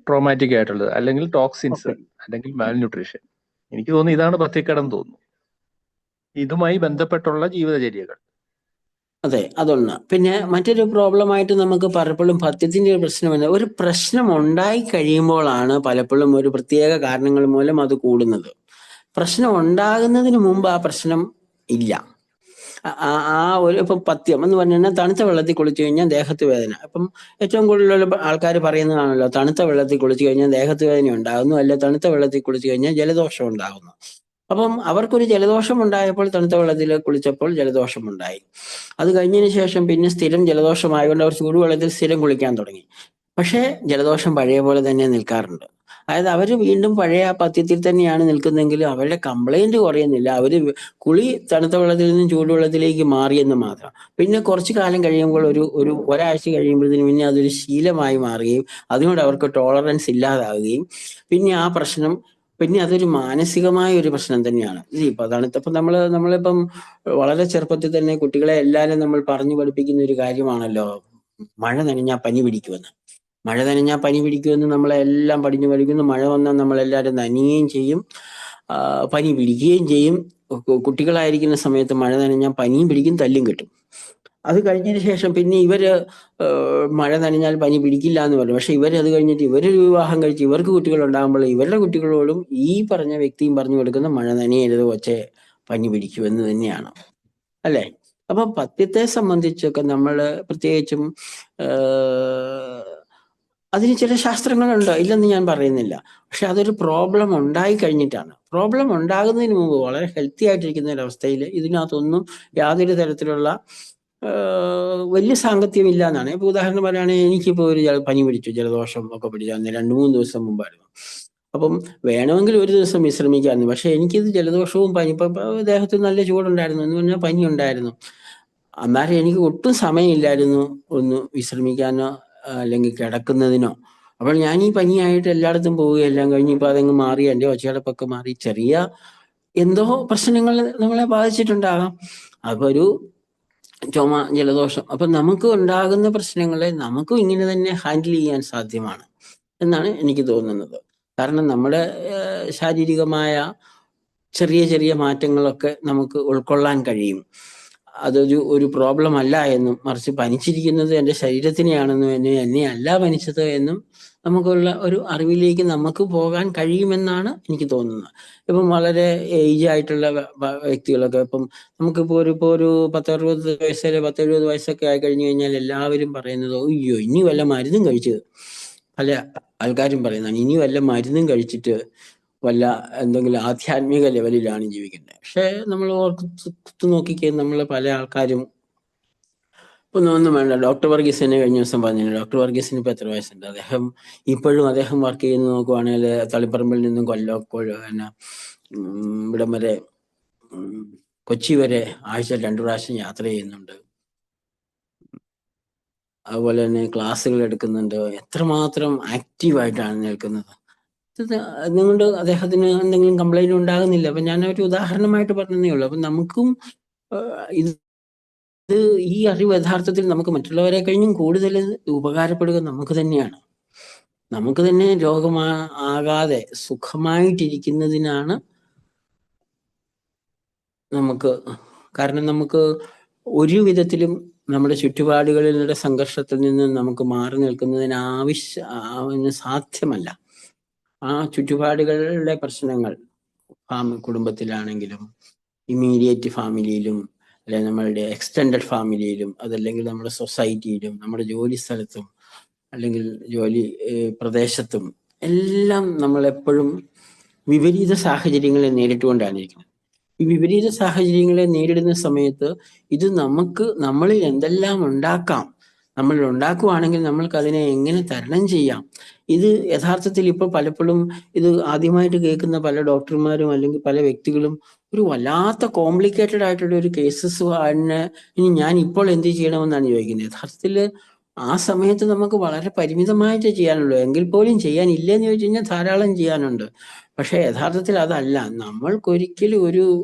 ട്രോമാറ്റിക് ആയിട്ടുള്ളത്, അല്ലെങ്കിൽ ടോക്സിൻസ്, അല്ലെങ്കിൽ മാൽന്യൂട്രീഷൻ. എനിക്ക് തോന്നുന്നു ഇതാണ് പഥ്യക്കേടെന്ന് തോന്നുന്നു, ഇതുമായി ബന്ധപ്പെട്ടുള്ള ജീവിതചര്യകൾ. അതെ, അതൊന്ന്. പിന്നെ മറ്റൊരു പ്രോബ്ലമായിട്ട് നമുക്ക് പലപ്പോഴും പഥ്യത്തിന്റെ ഒരു പ്രശ്നമുണ്ട്. ഒരു പ്രശ്നം ഉണ്ടായി കഴിയുമ്പോഴാണ് പലപ്പോഴും ഒരു പ്രത്യേക കാരണങ്ങൾ മൂലം അത് കൂടുന്നത്. പ്രശ്നം ഉണ്ടാകുന്നതിന് മുമ്പ് ആ പ്രശ്നം ഇല്ല. ഇപ്പം പഥ്യം എന്ന് പറഞ്ഞു കഴിഞ്ഞാൽ തണുത്ത വെള്ളത്തിൽ കുളിച്ചു കഴിഞ്ഞാൽ ദേഹത്ത് വേദന. ഇപ്പം ഏറ്റവും കൂടുതൽ ആൾക്കാർ പറയുന്നതാണല്ലോ, തണുത്ത വെള്ളത്തിൽ കുളിച്ചു കഴിഞ്ഞാൽ ദേഹത്ത് വേദന ഉണ്ടാകുന്നു, അല്ലെ തണുത്ത വെള്ളത്തിൽ കുളിച്ചു കഴിഞ്ഞാൽ ജലദോഷം ഉണ്ടാകുന്നു. അപ്പം അവർക്കൊരു ജലദോഷം ഉണ്ടായപ്പോൾ തണുത്ത വെള്ളത്തിൽ കുളിച്ചപ്പോൾ ജലദോഷം ഉണ്ടായി. അത് കഴിഞ്ഞതിന് ശേഷം പിന്നെ സ്ഥിരം ജലദോഷമായതുകൊണ്ട് അവർ ചൂടുവെള്ളത്തിൽ സ്ഥിരം കുളിക്കാൻ തുടങ്ങി. പക്ഷേ ജലദോഷം പഴയ പോലെ തന്നെ നിൽക്കാറുണ്ട്. അതായത് അവർ വീണ്ടും പഴയ ആ പഥ്യത്തിൽ തന്നെയാണ് നിൽക്കുന്നതെങ്കിലും അവരുടെ കംപ്ലൈന്റ് കുറയുന്നില്ല. അവര് കുളി തണുത്ത വെള്ളത്തിൽ നിന്നും ചൂടുവെള്ളത്തിലേക്ക് മാറിയെന്ന് മാത്രം. പിന്നെ കുറച്ചു കാലം കഴിയുമ്പോൾ ഒരാഴ്ച കഴിയുമ്പോഴത്തേന് പിന്നെ അതൊരു ശീലമായി മാറുകയും അതിനോട് അവർക്ക് ടോളറൻസ് ഇല്ലാതാവുകയും പിന്നെ ആ പ്രശ്നം, പിന്നെ അതൊരു മാനസികമായ ഒരു പ്രശ്നം തന്നെയാണ്. ഇപ്പൊ തണുത്തപ്പം നമ്മളിപ്പം വളരെ ചെറുപ്പത്തിൽ തന്നെ കുട്ടികളെ എല്ലാവരും നമ്മൾ പറഞ്ഞു പഠിപ്പിക്കുന്ന ഒരു കാര്യമാണല്ലോ, മഴ നനഞ്ഞാൽ പനി പിടിക്കുമെന്ന്. മഴ നനഞ്ഞാൽ പനി പിടിക്കുമെന്ന് നമ്മളെല്ലാം പഠിച്ചു പഠിക്കുന്നു. മഴ വന്നാൽ നമ്മളെല്ലാവരും നനയുകയും ചെയ്യും, പനി പിടിക്കുകയും ചെയ്യും. കുട്ടികളായിരിക്കുന്ന സമയത്ത് മഴ നനഞ്ഞാൽ പനിയും പിടിക്കും, തല്ലും കിട്ടും. അത് കഴിഞ്ഞതിന് ശേഷം പിന്നെ ഇവര് മഴ നനഞ്ഞാൽ പനി പിടിക്കില്ല എന്ന് പറഞ്ഞു. പക്ഷെ ഇവര് അത് കഴിഞ്ഞിട്ട് ഇവരൊരു വിവാഹം കഴിച്ച് ഇവർക്ക് കുട്ടികൾ ഉണ്ടാകുമ്പോൾ ഇവരുടെ കുട്ടികളോടും ഈ പറഞ്ഞ വ്യക്തിയും പറഞ്ഞു കൊടുക്കുന്ന മഴ നനയരുത്, കൊച്ചെ പനി പിടിക്കുമെന്ന് തന്നെയാണ്. അല്ലേ? അപ്പൊ പഥ്യത്തെ സംബന്ധിച്ചൊക്കെ നമ്മള് പ്രത്യേകിച്ചും അതിന് ചില ശാസ്ത്രങ്ങളുണ്ട്, ഇല്ലെന്ന് ഞാൻ പറയുന്നില്ല. പക്ഷെ അതൊരു പ്രോബ്ലം ഉണ്ടായി കഴിഞ്ഞിട്ടാണ്. പ്രോബ്ലം ഉണ്ടാകുന്നതിന് മുമ്പ് വളരെ ഹെൽത്തി ആയിട്ടിരിക്കുന്ന ഒരവസ്ഥയിൽ ഇതിനകത്തൊന്നും യാതൊരു തരത്തിലുള്ള വലിയ സാങ്കത്യം ഇല്ല എന്നാണ്. ഇപ്പൊ ഉദാഹരണം പറയുകയാണെങ്കിൽ എനിക്കിപ്പോൾ ഒരു പനി പിടിച്ചു, ജലദോഷം ഒക്കെ പിടിച്ചു, അന്ന് 2-3 ദിവസം മുമ്പായിരുന്നു. അപ്പം വേണമെങ്കിൽ ഒരു ദിവസം വിശ്രമിക്കാമായിരുന്നു. പക്ഷെ എനിക്കിത് ജലദോഷവും പനി, ഇപ്പൊ ദേഹത്ത് നല്ല ചൂടുണ്ടായിരുന്നു എന്ന് പറഞ്ഞാൽ പനി ഉണ്ടായിരുന്നു. അന്നേരം എനിക്ക് ഒട്ടും സമയമില്ലായിരുന്നു ഒന്ന് വിശ്രമിക്കാനോ അല്ലെങ്കിൽ കിടക്കുന്നതിനോ. അപ്പോൾ ഞാൻ ഈ പനിയായിട്ട് എല്ലായിടത്തും പോവുകയെല്ലാം കഴിഞ്ഞ് ഇപ്പൊ അതങ്ങ് മാറി, എൻ്റെ ഒച്ചയടപ്പൊക്കെ മാറി. ചെറിയ എന്തോ പ്രശ്നങ്ങൾ നമ്മളെ ബാധിച്ചിട്ടുണ്ടാകാം. അപ്പൊ ഒരു ചുമ, ജലദോഷം, അപ്പൊ നമുക്ക് ഉണ്ടാകുന്ന പ്രശ്നങ്ങളെ നമുക്കും ഇങ്ങനെ തന്നെ ഹാൻഡിൽ ചെയ്യാൻ സാധ്യമാണ് എന്നാണ് എനിക്ക് തോന്നുന്നത്. കാരണം നമ്മുടെ ശാരീരികമായ ചെറിയ ചെറിയ മാറ്റങ്ങളൊക്കെ നമുക്ക് ഉൾക്കൊള്ളാൻ കഴിയും. അതൊരു പ്രോബ്ലം അല്ല എന്നും, മറിച്ച് പനിച്ചിരിക്കുന്നത് എൻ്റെ ശരീരത്തിനെയാണെന്നും എന്നെ അല്ല പനിച്ചത് എന്നും നമുക്കുള്ള ഒരു അറിവിലേക്ക് നമുക്ക് പോകാൻ കഴിയുമെന്നാണ് എനിക്ക് തോന്നുന്നത്. ഇപ്പം വളരെ ഏജ് ആയിട്ടുള്ള വ്യക്തികളൊക്കെ ഇപ്പം നമുക്കിപ്പോൾ ഒരു 10-60 വയസ്സ് 10-70 വയസ്സൊക്കെ ആയി കഴിഞ്ഞു കഴിഞ്ഞാൽ എല്ലാവരും പറയുന്നത്, അയ്യോ ഇനി വല്ല മരുന്നും കഴിച്ച്, പല ആൾക്കാരും പറയുന്നതാണ്, ഇനി വല്ല മരുന്നും കഴിച്ചിട്ട് വല്ല എന്തെങ്കിലും ആധ്യാത്മിക ലെവലിലാണ് ജീവിക്കുന്നത്. പക്ഷെ നമ്മൾ ഓർത്ത് നോക്കിക്കേ, നമ്മൾ പല ആൾക്കാരും ഒന്നും വേണ്ട. ഡോക്ടർ വർഗീസിനെ കഴിഞ്ഞ ദിവസം പറഞ്ഞു, ഡോക്ടർ വർഗീസിന് ഇപ്പൊ എത്ര വയസ്സുണ്ട്, ഇപ്പോഴും അദ്ദേഹം വർക്ക് ചെയ്യുന്ന നോക്കുവാണെങ്കിൽ തളിപ്പറമ്പിൽ നിന്നും പിന്നെ ഇവിടം വരെ, കൊച്ചി വരെ ആഴ്ച 2 പ്രാവശ്യം യാത്ര ചെയ്യുന്നുണ്ട്. അതുപോലെ തന്നെ ക്ലാസ്സുകൾ എടുക്കുന്നുണ്ട്. എത്രമാത്രം ആക്റ്റീവായിട്ടാണ് നിൽക്കുന്നത്. അതുകൊണ്ട് അദ്ദേഹത്തിന് എന്തെങ്കിലും കംപ്ലൈന്റ് ഉണ്ടാകുന്നില്ല. അപ്പൊ ഞാൻ ഒരു ഉദാഹരണമായിട്ട് പറഞ്ഞതേ ഉള്ളൂ. അപ്പൊ നമുക്കും ഇത് ഈ അറിവ് യഥാർത്ഥത്തിൽ നമുക്ക് മറ്റുള്ളവരെ കഴിഞ്ഞും കൂടുതൽ ഉപകാരപ്പെടുക നമുക്ക് തന്നെയാണ്. നമുക്ക് തന്നെ ആകാതെ സുഖമായിട്ടിരിക്കുന്നതിനാണ് നമുക്ക്. കാരണം നമുക്ക് ഒരു വിധത്തിലും നമ്മുടെ ചുറ്റുപാടുകളിലുള്ള സംഘർഷത്തിൽ നിന്ന് നമുക്ക് മാറി നിൽക്കുന്നതിന് സാധ്യമല്ല. ആ ചുറ്റുപാടുകളിലെ പ്രശ്നങ്ങൾ കുടുംബത്തിലാണെങ്കിലും, ഇമ്മീഡിയറ്റ് ഫാമിലിയിലും, അല്ലെങ്കിൽ നമ്മളുടെ എക്സ്റ്റെൻഡഡ് ഫാമിലിയിലും, അതല്ലെങ്കിൽ നമ്മുടെ സൊസൈറ്റിയിലും, നമ്മുടെ ജോലി സ്ഥലത്തും, അല്ലെങ്കിൽ ജോലി പ്രദേശത്തും എല്ലാം നമ്മൾ എപ്പോഴും വിപരീത സാഹചര്യങ്ങളെ നേരിട്ടുകൊണ്ടാണ് ഇരിക്കുന്നത്. ഈ വിപരീത സാഹചര്യങ്ങളെ നേരിടുന്ന സമയത്ത് ഇത് നമ്മളിൽ എന്തെല്ലാം ഉണ്ടാക്കാം, നമ്മൾ ഉണ്ടാക്കുവാണെങ്കിൽ നമ്മൾക്ക് അതിനെ എങ്ങനെ തരണം ചെയ്യാം. ഇത് യഥാർത്ഥത്തിൽ ഇപ്പൊ പലപ്പോഴും ഇത് ആദ്യമായിട്ട് കേൾക്കുന്ന പല ഡോക്ടർമാരും അല്ലെങ്കിൽ പല വ്യക്തികളും ഒരു വല്ലാത്ത കോംപ്ലിക്കേറ്റഡ് ആയിട്ടുള്ള ഒരു കേസസ് ഇനി ഞാൻ ഇപ്പോൾ എന്ത് ചെയ്യണമെന്നാണ് ചോദിക്കുന്നത്. യഥാർത്ഥത്തിൽ ആ സമയത്ത് നമുക്ക് വളരെ പരിമിതമായിട്ട് ചെയ്യാനുള്ളൂ. എങ്കിൽ പോലും ചെയ്യാനില്ലെന്ന് ചോദിച്ചു കഴിഞ്ഞാൽ ധാരാളം ചെയ്യാനുണ്ട്. പക്ഷെ യഥാർത്ഥത്തിൽ അതല്ല. നമ്മൾക്കൊരിക്കലും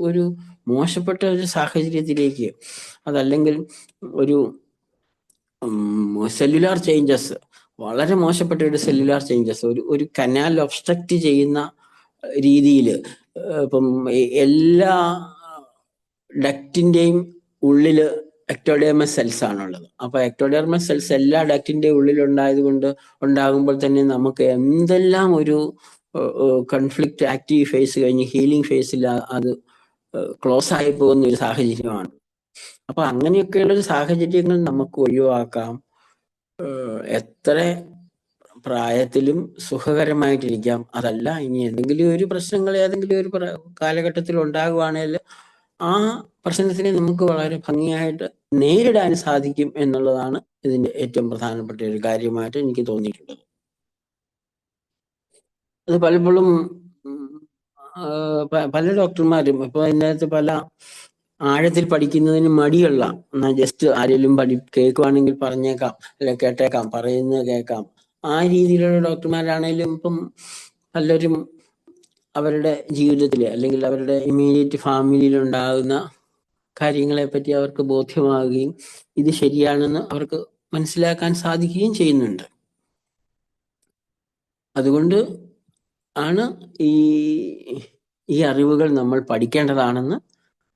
ഒരു മോശപ്പെട്ട ഒരു സാഹചര്യത്തിലേക്ക്, അതല്ലെങ്കിൽ ഒരു സെല്ലുലാർ ചേഞ്ചസ്, വളരെ മോശപ്പെട്ട ഒരു സെല്ലുലാർ ചേഞ്ചസ്, ഒരു കനാൽ ഒബ്സ്ട്രക്റ്റ് ചെയ്യുന്ന രീതിയിൽ, ഇപ്പം എല്ലാ ഡക്റ്റിന്റെയും ഉള്ളില് എക്ടോഡെർമസ് സെൽസ് ആണുള്ളത്. അപ്പൊ എക്ടോഡെർമസ് സെൽസ് എല്ലാ ഡക്റ്റിന്റെ ഉള്ളിൽ ഉണ്ടാകുമ്പോൾ തന്നെ നമുക്ക് എന്തെല്ലാം ഒരു കൺഫ്ലിക്റ്റ് ആക്റ്റീവ് ഫേസ് കഴിഞ്ഞ് ഹീലിംഗ് ഫേസിൽ അത് ക്ലോസ് ആയി പോകുന്ന ഒരു സാഹചര്യമാണ്. അപ്പൊ അങ്ങനെയൊക്കെയുള്ള ഒരു സാഹചര്യങ്ങൾ നമുക്ക് ഒഴിവാക്കാം. എത്ര പ്രായത്തിലും സുഖകരമായിട്ടിരിക്കാം. അതല്ല, ഇനി എന്തെങ്കിലും ഒരു പ്രശ്നങ്ങൾ ഏതെങ്കിലും ഒരു കാലഘട്ടത്തിൽ ഉണ്ടാകുവാണെങ്കിൽ ആ പ്രശ്നത്തിനെ നമുക്ക് വളരെ ഭംഗിയായിട്ട് നേരിടാൻ സാധിക്കും എന്നുള്ളതാണ് ഇതിന്റെ ഏറ്റവും പ്രധാനപ്പെട്ട ഒരു കാര്യമായിട്ട് എനിക്ക് തോന്നിയിട്ടുള്ളത്. അത് പലപ്പോഴും പല ഡോക്ടർമാരും ഇപ്പൊ അതിനകത്ത് പല ആഴത്തിൽ പഠിക്കുന്നതിന് മടിയുള്ള, എന്നാൽ ജസ്റ്റ് ആരെങ്കിലും കേൾക്കുവാണെങ്കിൽ പറഞ്ഞേക്കാം, അല്ലെ കേട്ടേക്കാം, പറയുന്നത് കേൾക്കാം, ആ രീതിയിലുള്ള ഡോക്ടർമാരാണേലും ഇപ്പം പലരും അവരുടെ ജീവിതത്തിൽ അല്ലെങ്കിൽ അവരുടെ ഇമ്മീഡിയറ്റ് ഫാമിലിയിൽ ഉണ്ടാകുന്ന കാര്യങ്ങളെ പറ്റി അവർക്ക് ബോധ്യമാകുകയും ഇത് ശരിയാണെന്ന് അവർക്ക് മനസ്സിലാക്കാൻ സാധിക്കുകയും ചെയ്യുന്നുണ്ട്. അതുകൊണ്ട് ആണ് ഈ അറിവുകൾ നമ്മൾ പഠിക്കേണ്ടതാണെന്ന്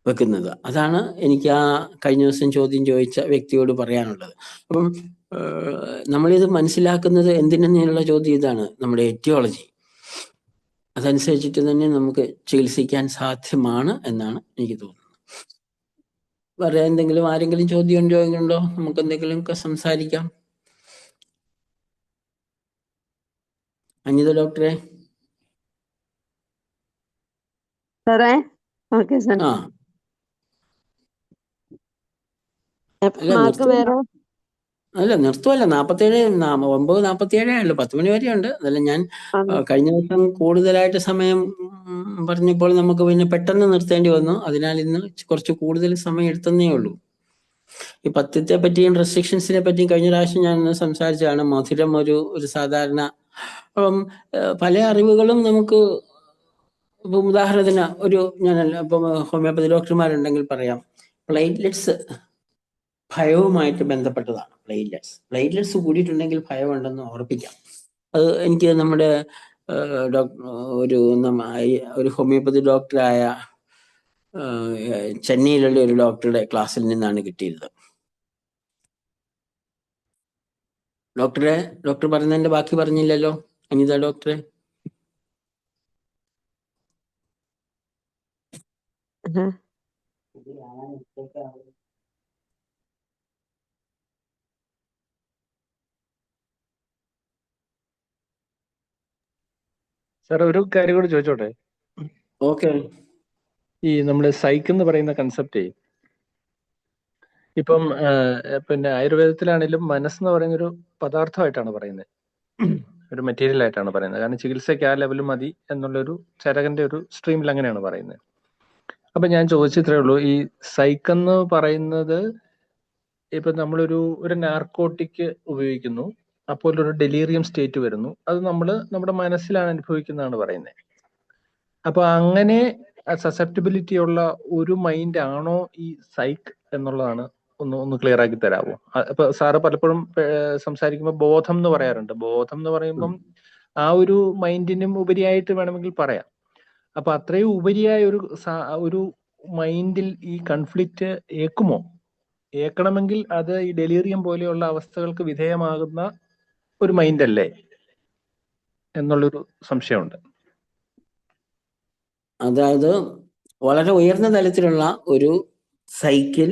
വെക്കുന്നത്. അതാണ് എനിക്ക് ആ കഴിഞ്ഞ ദിവസം ചോദ്യം ചോദിച്ച വ്യക്തിയോട് പറയാനുള്ളത്. അപ്പം നമ്മളിത് മനസ്സിലാക്കുന്നത് എന്തിനെന്നുള്ള ചോദ്യം ഇതാണ്, നമ്മുടെ എറ്റിയോളജി. അതനുസരിച്ചിട്ട് തന്നെ നമുക്ക് ചികിത്സിക്കാൻ സാധ്യമാണ് എന്നാണ് എനിക്ക് തോന്നുന്നത്. വേറെ എന്തെങ്കിലും ആരെങ്കിലും ചോദ്യം ഉണ്ടോ? നമുക്ക് എന്തെങ്കിലുമൊക്കെ സംസാരിക്കാം. അനിത ഡോക്ടറെ. സാറേ, ഓക്കെ സാർ. ആ മാർക്ക് വേറെ നിർത്തുമല്ല. 47 9:47 ഉള്ളു, 10 മണി വരെ ഉണ്ട്. അതല്ല ഞാൻ കഴിഞ്ഞ ദിവസം കൂടുതലായിട്ട് സമയം പറഞ്ഞപ്പോൾ നമുക്ക് പിന്നെ പെട്ടെന്ന് നിർത്തേണ്ടി വന്നു. അതിനാൽ ഇന്ന് കുറച്ച് കൂടുതൽ സമയം എടുത്തന്നേ ഉള്ളൂ. ഈ പഥ്യത്തെ പറ്റിയും റെസ്ട്രിക്ഷൻസിനെ പറ്റിയും കഴിഞ്ഞ പ്രാവശ്യം ഞാൻ സംസാരിച്ചതാണ്. മധുരം ഒരു സാധാരണ പല അറിവുകളും നമുക്ക് ഇപ്പം ഉദാഹരണത്തിന് ഇപ്പം ഹോമിയോപ്പതി ഡോക്ടർമാരുണ്ടെങ്കിൽ പറയാം, പ്ലേറ്റ്ലെറ്റ്സ് ഭയവുമായിട്ട് ബന്ധപ്പെട്ടതാണ്. പ്ലേറ്റ്ലെറ്റ്സ് കൂടിയിട്ടുണ്ടെങ്കിൽ ഭയമുണ്ടെന്ന് ഓർപ്പിക്കാം. അത് എനിക്ക് നമ്മുടെ ഒരു ഹോമിയോപ്പതി ഡോക്ടറായ ചെന്നൈയിലുള്ള ഒരു ഡോക്ടറുടെ ക്ലാസ്സിൽ നിന്നാണ് കിട്ടിയത്. ഡോക്ടർ പറഞ്ഞതിന്റെ ബാക്കി പറഞ്ഞില്ലല്ലോ അനിത ഡോക്ടറെ. സാർ, ഒരു കാര്യം കൂടി ചോദിച്ചോട്ടെ? ഓക്കെ. ഈ നമ്മുടെ സൈക്ക് എന്ന് പറയുന്ന കൺസെപ്റ്റേ, ഇപ്പം പിന്നെ ആയുർവേദത്തിലാണെങ്കിലും മനസ്സെന്ന് പറയുന്ന ഒരു പദാർത്ഥമായിട്ടാണ് പറയുന്നത്, ഒരു മെറ്റീരിയൽ ആയിട്ടാണ് പറയുന്നത്. കാരണം ചികിത്സയ്ക്ക് ആ ലെവൽ മതി എന്നുള്ളൊരു ചരകന്റെ ഒരു സ്ട്രീമിൽ അങ്ങനെയാണ് പറയുന്നത്. അപ്പൊ ഞാൻ ചോദിച്ചിത്രേ ഉള്ളൂ, ഈ സൈക്ക് എന്ന് പറയുന്നത് ഇപ്പൊ നമ്മളൊരു നാർക്കോട്ടിക് ഉപയോഗിക്കുന്നു, അപ്പോൾ ഒരു ഡെലീറിയം സ്റ്റേറ്റ് വരുന്നു, അത് നമ്മുടെ മനസ്സിലാണ് അനുഭവിക്കുന്നതാണ് പറയുന്നത്. അപ്പൊ അങ്ങനെ സസെപ്റ്റബിലിറ്റി ഉള്ള ഒരു മൈൻഡ് ആണോ ഈ സൈക്ക് എന്നുള്ളതാണ് ഒന്ന് ക്ലിയർ ആക്കി തരാമോ? അപ്പൊ സാറ് പലപ്പോഴും സംസാരിക്കുമ്പോൾ ബോധം എന്ന് പറയാറുണ്ട്. ബോധം എന്ന് പറയുമ്പം ആ ഒരു മൈൻഡിനും ഉപരിയായിട്ട് വേണമെങ്കിൽ പറയാം. അപ്പൊ അത്രയും ഉപരിയായ ഒരു മൈൻഡിൽ ഈ കൺഫ്ലിക്റ്റ് ഏക്കണമെങ്കിൽ അത് ഈ ഡെലീറിയം പോലെയുള്ള അവസ്ഥകൾക്ക് വിധേയമാകുന്ന ഒരു മൈൻഡ് അല്ലേ എന്നുള്ളൊരു സംശയമുണ്ട്. അതായത് വളരെ ഉയർന്ന തലത്തിലുള്ള ഒരു സൈക്കിൾ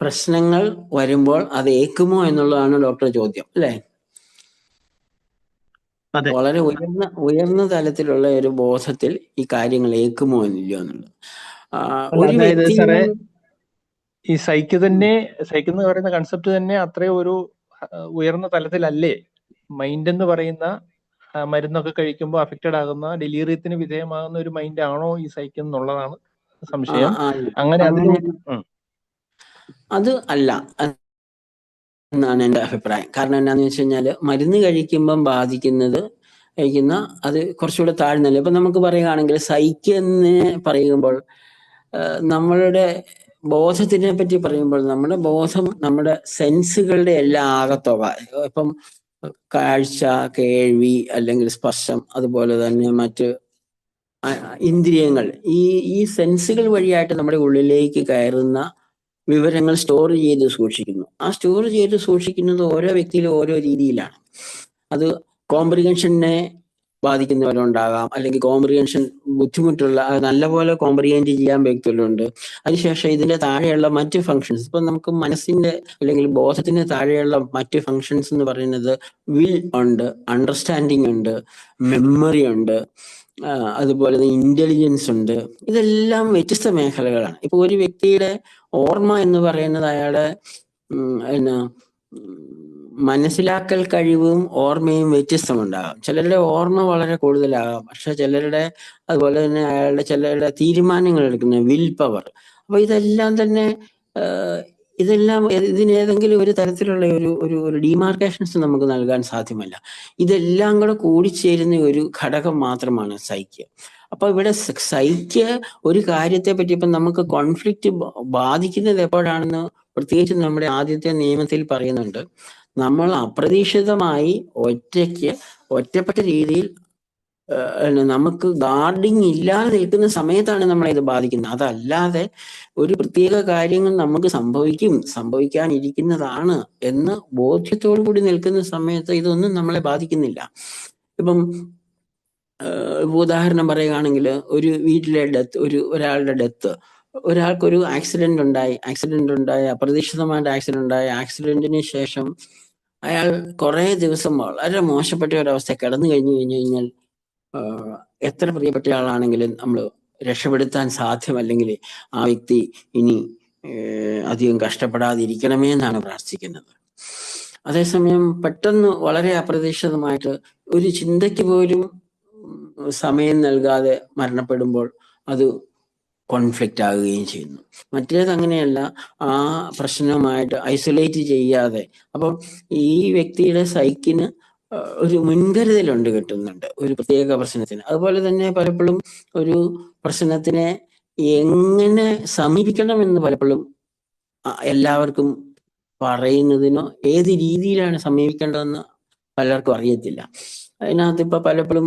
പ്രശ്നങ്ങൾ വരുമ്പോൾ അത് ഏക്കുമോ എന്നുള്ളതാണ് ഡോക്ടറുടെ ചോദ്യം, അല്ലേ? വളരെ ഉയർന്ന തലത്തിലുള്ള ഒരു ബോധത്തിൽ ഈ കാര്യങ്ങൾ ഏക്കുമോ എന്നില്ലയോ എന്നുള്ളത്. ഒരു വ്യക്തി ഈ സൈക്ക് എന്ന് പറയുന്ന കൺസെപ്റ്റ് തന്നെ അത്രയും ഒരു ഉയർന്ന തലത്തിലല്ലേ? മൈൻഡ് എന്ന് പറയുന്ന മരുന്നൊക്കെ കഴിക്കുമ്പോൾ അഫക്റ്റഡ് ആകുന്ന, ഡെലീറിയത്തിന് വിധേയമാകുന്ന ഒരു മൈൻഡ് ആണോ ഈ സൈക്ക് എന്നുള്ളതാണ് സംശയം. അങ്ങനെ അത് അല്ല എന്നാണ് എൻ്റെ അഭിപ്രായം. കാരണം എന്താന്ന് വെച്ച് കഴിഞ്ഞാൽ, മരുന്ന് കഴിക്കുമ്പം കഴിക്കുന്ന അത് കുറച്ചുകൂടെ താഴ്ന്നല്ലേ. ഇപ്പൊ നമുക്ക് പറയുകയാണെങ്കിൽ സൈക്ക് എന്ന് പറയുമ്പോൾ നമ്മളുടെ ബോധത്തിനെ പറ്റി പറയുമ്പോൾ നമ്മുടെ ബോധം നമ്മുടെ സെൻസുകളുടെ എല്ലാം ആകത്തുക. ഇപ്പം കാഴ്ച, കേൾവി, അല്ലെങ്കിൽ സ്പർശം, അതുപോലെ തന്നെ മറ്റ് ഇന്ദ്രിയങ്ങൾ, ഈ സെൻസുകൾ വഴിയായിട്ട് നമ്മുടെ ഉള്ളിലേക്ക് കയറുന്ന വിവരങ്ങൾ സ്റ്റോർ ചെയ്ത് സൂക്ഷിക്കുന്നു. ആ സ്റ്റോർ ചെയ്ത് സൂക്ഷിക്കുന്നത് ഓരോ വ്യക്തിയിലും ഓരോ രീതിയിലാണ്. അത് കോംപ്രിഹെൻഷനെ ബാധിക്കുന്നവരുണ്ടാകാം, അല്ലെങ്കിൽ കോംപ്രിഹെൻഷൻ ബുദ്ധിമുട്ടുള്ള നല്ലപോലെ കോംപ്രിഹെൻഡ് ചെയ്യാൻ വ്യക്തികളുണ്ട്. അതിനുശേഷം ഇതിന്റെ താഴെയുള്ള മറ്റ് ഫങ്ഷൻസ്, ഇപ്പൊ നമുക്ക് മനസ്സിന്റെ അല്ലെങ്കിൽ ബോധത്തിന്റെ താഴെയുള്ള മറ്റ് ഫങ്ഷൻസ് എന്ന് പറയുന്നത് വിൽ ഉണ്ട്, അണ്ടർസ്റ്റാൻഡിങ് ഉണ്ട്, മെമ്മറി ഉണ്ട്, അതുപോലെ തന്നെ ഇന്റലിജൻസ് ഉണ്ട്. ഇതെല്ലാം വ്യത്യസ്ത മേഖലകളാണ്. ഇപ്പൊ ഒരു വ്യക്തിയുടെ ഓർമ്മ എന്ന് പറയുന്നത് അയാളുടെ മനസ്സിലാക്കൽ കഴിവും ഓർമ്മയും വ്യത്യസ്തമുണ്ടാകാം. ചിലരുടെ ഓർമ്മ വളരെ കൂടുതലാകാം, പക്ഷെ അതുപോലെ തന്നെ ചിലരുടെ തീരുമാനങ്ങൾ എടുക്കുന്ന വിൽ പവർ. അപ്പൊ ഇതിനേതെങ്കിലും ഒരു തരത്തിലുള്ള ഒരു ഡിമാർക്കേഷൻസ് നമുക്ക് നൽകാൻ സാധ്യമല്ല. ഇതെല്ലാം കൂടെ കൂടിച്ചേരുന്ന ഒരു ഘടകം മാത്രമാണ് സൈക്ക്. അപ്പൊ ഇവിടെ സൈക്ക് ഒരു കാര്യത്തെ പറ്റി ഇപ്പം നമുക്ക് കോൺഫ്ലിക്റ്റ് ബാധിക്കുന്നത് എപ്പോഴാണെന്ന് പ്രത്യേകിച്ച് നമ്മുടെ ആദ്യത്തെ നിയമത്തിൽ പറയുന്നുണ്ട്. നമ്മൾ അപ്രതീക്ഷിതമായി ഒറ്റപ്പെട്ട രീതിയിൽ നമുക്ക് ഗാർഡിങ് ഇല്ലാതെ നിൽക്കുന്ന സമയത്താണ് നമ്മളെ ഇത് ബാധിക്കുന്നത്. അതല്ലാതെ ഒരു പ്രത്യേക കാര്യങ്ങൾ നമുക്ക് സംഭവിക്കാനിരിക്കുന്നതാണ് എന്ന് ബോധ്യത്തോടു കൂടി നിൽക്കുന്ന സമയത്ത് ഇതൊന്നും നമ്മളെ ബാധിക്കുന്നില്ല. ഇപ്പം ഉദാഹരണം പറയുകയാണെങ്കിൽ ഒരു വീട്ടിലെ ഡെത്ത്, ഒരാളുടെ ഡെത്ത്, ഒരാൾക്കൊരു ആക്സിഡന്റ് ഉണ്ടായി, അപ്രതീക്ഷിതമായിട്ട് ആക്സിഡന്റിന് ശേഷം അയാൾ കുറെ ദിവസം വളരെ മോശപ്പെട്ട ഒരവസ്ഥ കിടന്നു കഴിഞ്ഞു കഴിഞ്ഞാൽ എത്ര പ്രിയപ്പെട്ട ആളാണെങ്കിലും നമ്മൾ രക്ഷപ്പെടുത്താൻ സാധ്യമല്ലെങ്കിൽ ആ വ്യക്തി ഇനി അധികം കഷ്ടപ്പെടാതിരിക്കണമേ എന്നാണ് പ്രാർത്ഥിക്കുന്നത്. അതേസമയം പെട്ടെന്ന് വളരെ അപ്രതീക്ഷിതമായിട്ട് ഒരു ചിന്തയ്ക്ക് പോലും സമയം നൽകാതെ മരണപ്പെടുമ്പോൾ അത് കോൺഫ്ലിക്റ്റ് ആകുകയും ചെയ്യുന്നു. മറ്റേത് അങ്ങനെയല്ല, ആ പ്രശ്നവുമായിട്ട് ഐസൊലേറ്റ് ചെയ്യാതെ. അപ്പം ഈ വ്യക്തിയുടെ സൈക്കിന് ഒരു മുൻകരുതലുണ്ട്, കിട്ടുന്നുണ്ട് ഒരു പ്രത്യേക പ്രശ്നത്തിന്. അതുപോലെ തന്നെ പലപ്പോഴും ഒരു പ്രശ്നത്തിനെ എങ്ങനെ സമീപിക്കണമെന്ന് പലപ്പോഴും എല്ലാവർക്കും പറയുന്നതിനോ ഏത് രീതിയിലാണ് സമീപിക്കേണ്ടതെന്ന് പലർക്കും അറിയത്തില്ല. അതിനകത്ത് ഇപ്പൊ പലപ്പോഴും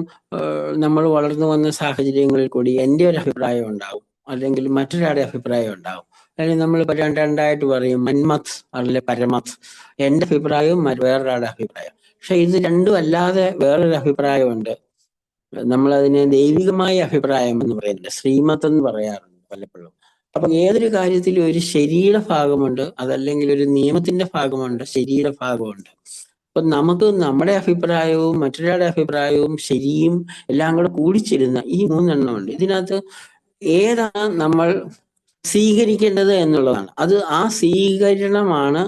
നമ്മൾ വളർന്നു വന്ന സാഹചര്യങ്ങളിൽ കൂടി എൻ്റെ ഒരു അഭിപ്രായം ഉണ്ടാവും, അല്ലെങ്കിൽ മറ്റൊരാളുടെ അഭിപ്രായം ഉണ്ടാവും. അല്ലെങ്കിൽ നമ്മൾ രണ്ടായിട്ട് പറയും, മന്മത് അല്ലെങ്കിൽ പരമത്. എൻ്റെ അഭിപ്രായവും വേറൊരാളുടെ അഭിപ്രായം. പക്ഷെ ഇത് രണ്ടും അല്ലാതെ വേറൊരു അഭിപ്രായമുണ്ട്. നമ്മളതിനെ ദൈവികമായ അഭിപ്രായം എന്ന് പറയുന്നുണ്ട്, ശ്രീമത്ത് എന്ന് പറയാറുണ്ട് പലപ്പോഴും. അപ്പൊ ഏതൊരു കാര്യത്തിലും ഒരു ശരിയുടെ ഭാഗമുണ്ട്, അതല്ലെങ്കിൽ ഒരു നിയമത്തിന്റെ ഭാഗമുണ്ട്, ശരിയുടെ ഭാഗമുണ്ട്. അപ്പൊ നമുക്ക് നമ്മുടെ അഭിപ്രായവും മറ്റൊരാളുടെ അഭിപ്രായവും ശരിയും എല്ലാം കൂടെ കൂടിച്ചേരുന്ന ഈ മൂന്നെണ്ണമുണ്ട്. ഇതിനകത്ത് ഏതാണ് നമ്മൾ സ്വീകരിക്കേണ്ടത് എന്നുള്ളതാണ്. ആ സ്വീകരണമാണ്,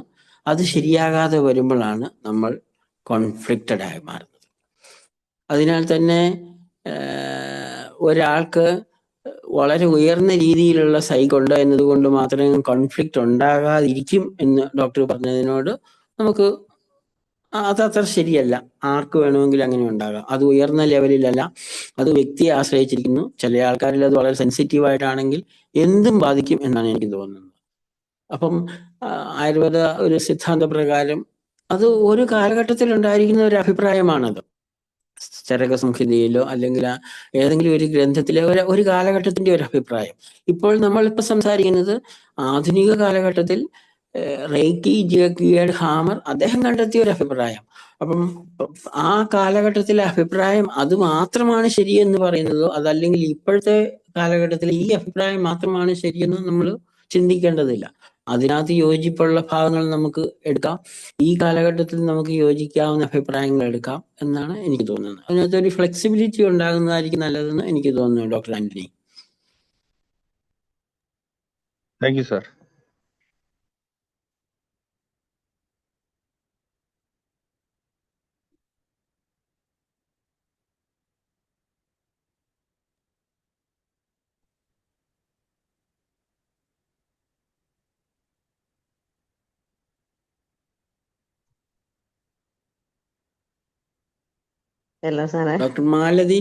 അത് ശരിയാകാതെ വരുമ്പോഴാണ് നമ്മൾ കോൺഫ്ലിക്റ്റഡ് ആയി മാറുന്നത്. അതിനാൽ തന്നെ ഒരാൾക്ക് വളരെ ഉയർന്ന രീതിയിലുള്ള സൈക്കുണ്ട് എന്നതുകൊണ്ട് മാത്രമേ കോൺഫ്ലിക്റ്റ് ഉണ്ടാകാതിരിക്കും എന്ന് ഡോക്ടർ പറഞ്ഞതിനോട് നമുക്ക് അതത്ര ശരിയല്ല. ആർക്ക് വേണമെങ്കിലും അങ്ങനെ ഉണ്ടാകാം. അത് ഉയർന്ന ലെവലിലല്ല, അത് വ്യക്തിയെ ആശ്രയിച്ചിരിക്കുന്നു. ചില ആൾക്കാരിൽ അത് വളരെ സെൻസിറ്റീവ് ആയിട്ടാണെങ്കിൽ എന്തും ബാധിക്കും എന്നാണ് എനിക്ക് തോന്നുന്നത്. അപ്പം ആയുർവേദ ഒരു സിദ്ധാന്ത പ്രകാരം അത് ഒരു കാലഘട്ടത്തിൽ ഉണ്ടായിരിക്കുന്ന ഒരു അഭിപ്രായമാണത്. ചരക സംഹിതയിലോ അല്ലെങ്കിൽ ഏതെങ്കിലും ഒരു ഗ്രന്ഥത്തിലെ ഒരു കാലഘട്ടത്തിന്റെ ഒരു അഭിപ്രായം. ഇപ്പോൾ നമ്മളിപ്പോൾ സംസാരിക്കുന്നത് ആധുനിക കാലഘട്ടത്തിൽ റേക്കി ജിയർഡ് ഹാമർ അദ്ദേഹം കണ്ടെത്തിയ ഒരു അഭിപ്രായം. അപ്പം ആ കാലഘട്ടത്തിലെ അഭിപ്രായം അത് മാത്രമാണ് ശരിയെന്ന് പറയുന്നതോ, അതല്ലെങ്കിൽ ഇപ്പോഴത്തെ കാലഘട്ടത്തിൽ ഈ അഭിപ്രായം മാത്രമാണ് ശരിയെന്ന് നമ്മൾ ചിന്തിക്കേണ്ടതില്ല. അതിനകത്ത് യോജിപ്പുള്ള ഭാഗങ്ങൾ നമുക്ക് എടുക്കാം, ഈ കാലഘട്ടത്തിൽ നമുക്ക് യോജിക്കാവുന്ന അഭിപ്രായങ്ങൾ എടുക്കാം എന്നാണ് എനിക്ക് തോന്നുന്നത്. അതിനകത്ത് ഒരു ഫ്ലെക്സിബിലിറ്റി ഉണ്ടാകുന്നതായിരിക്കും നല്ലതെന്ന് എനിക്ക് തോന്നുന്നു. Doctor Antony. Thank you sir. Hello സാറേ. ഡോക്ടർ മാലതി.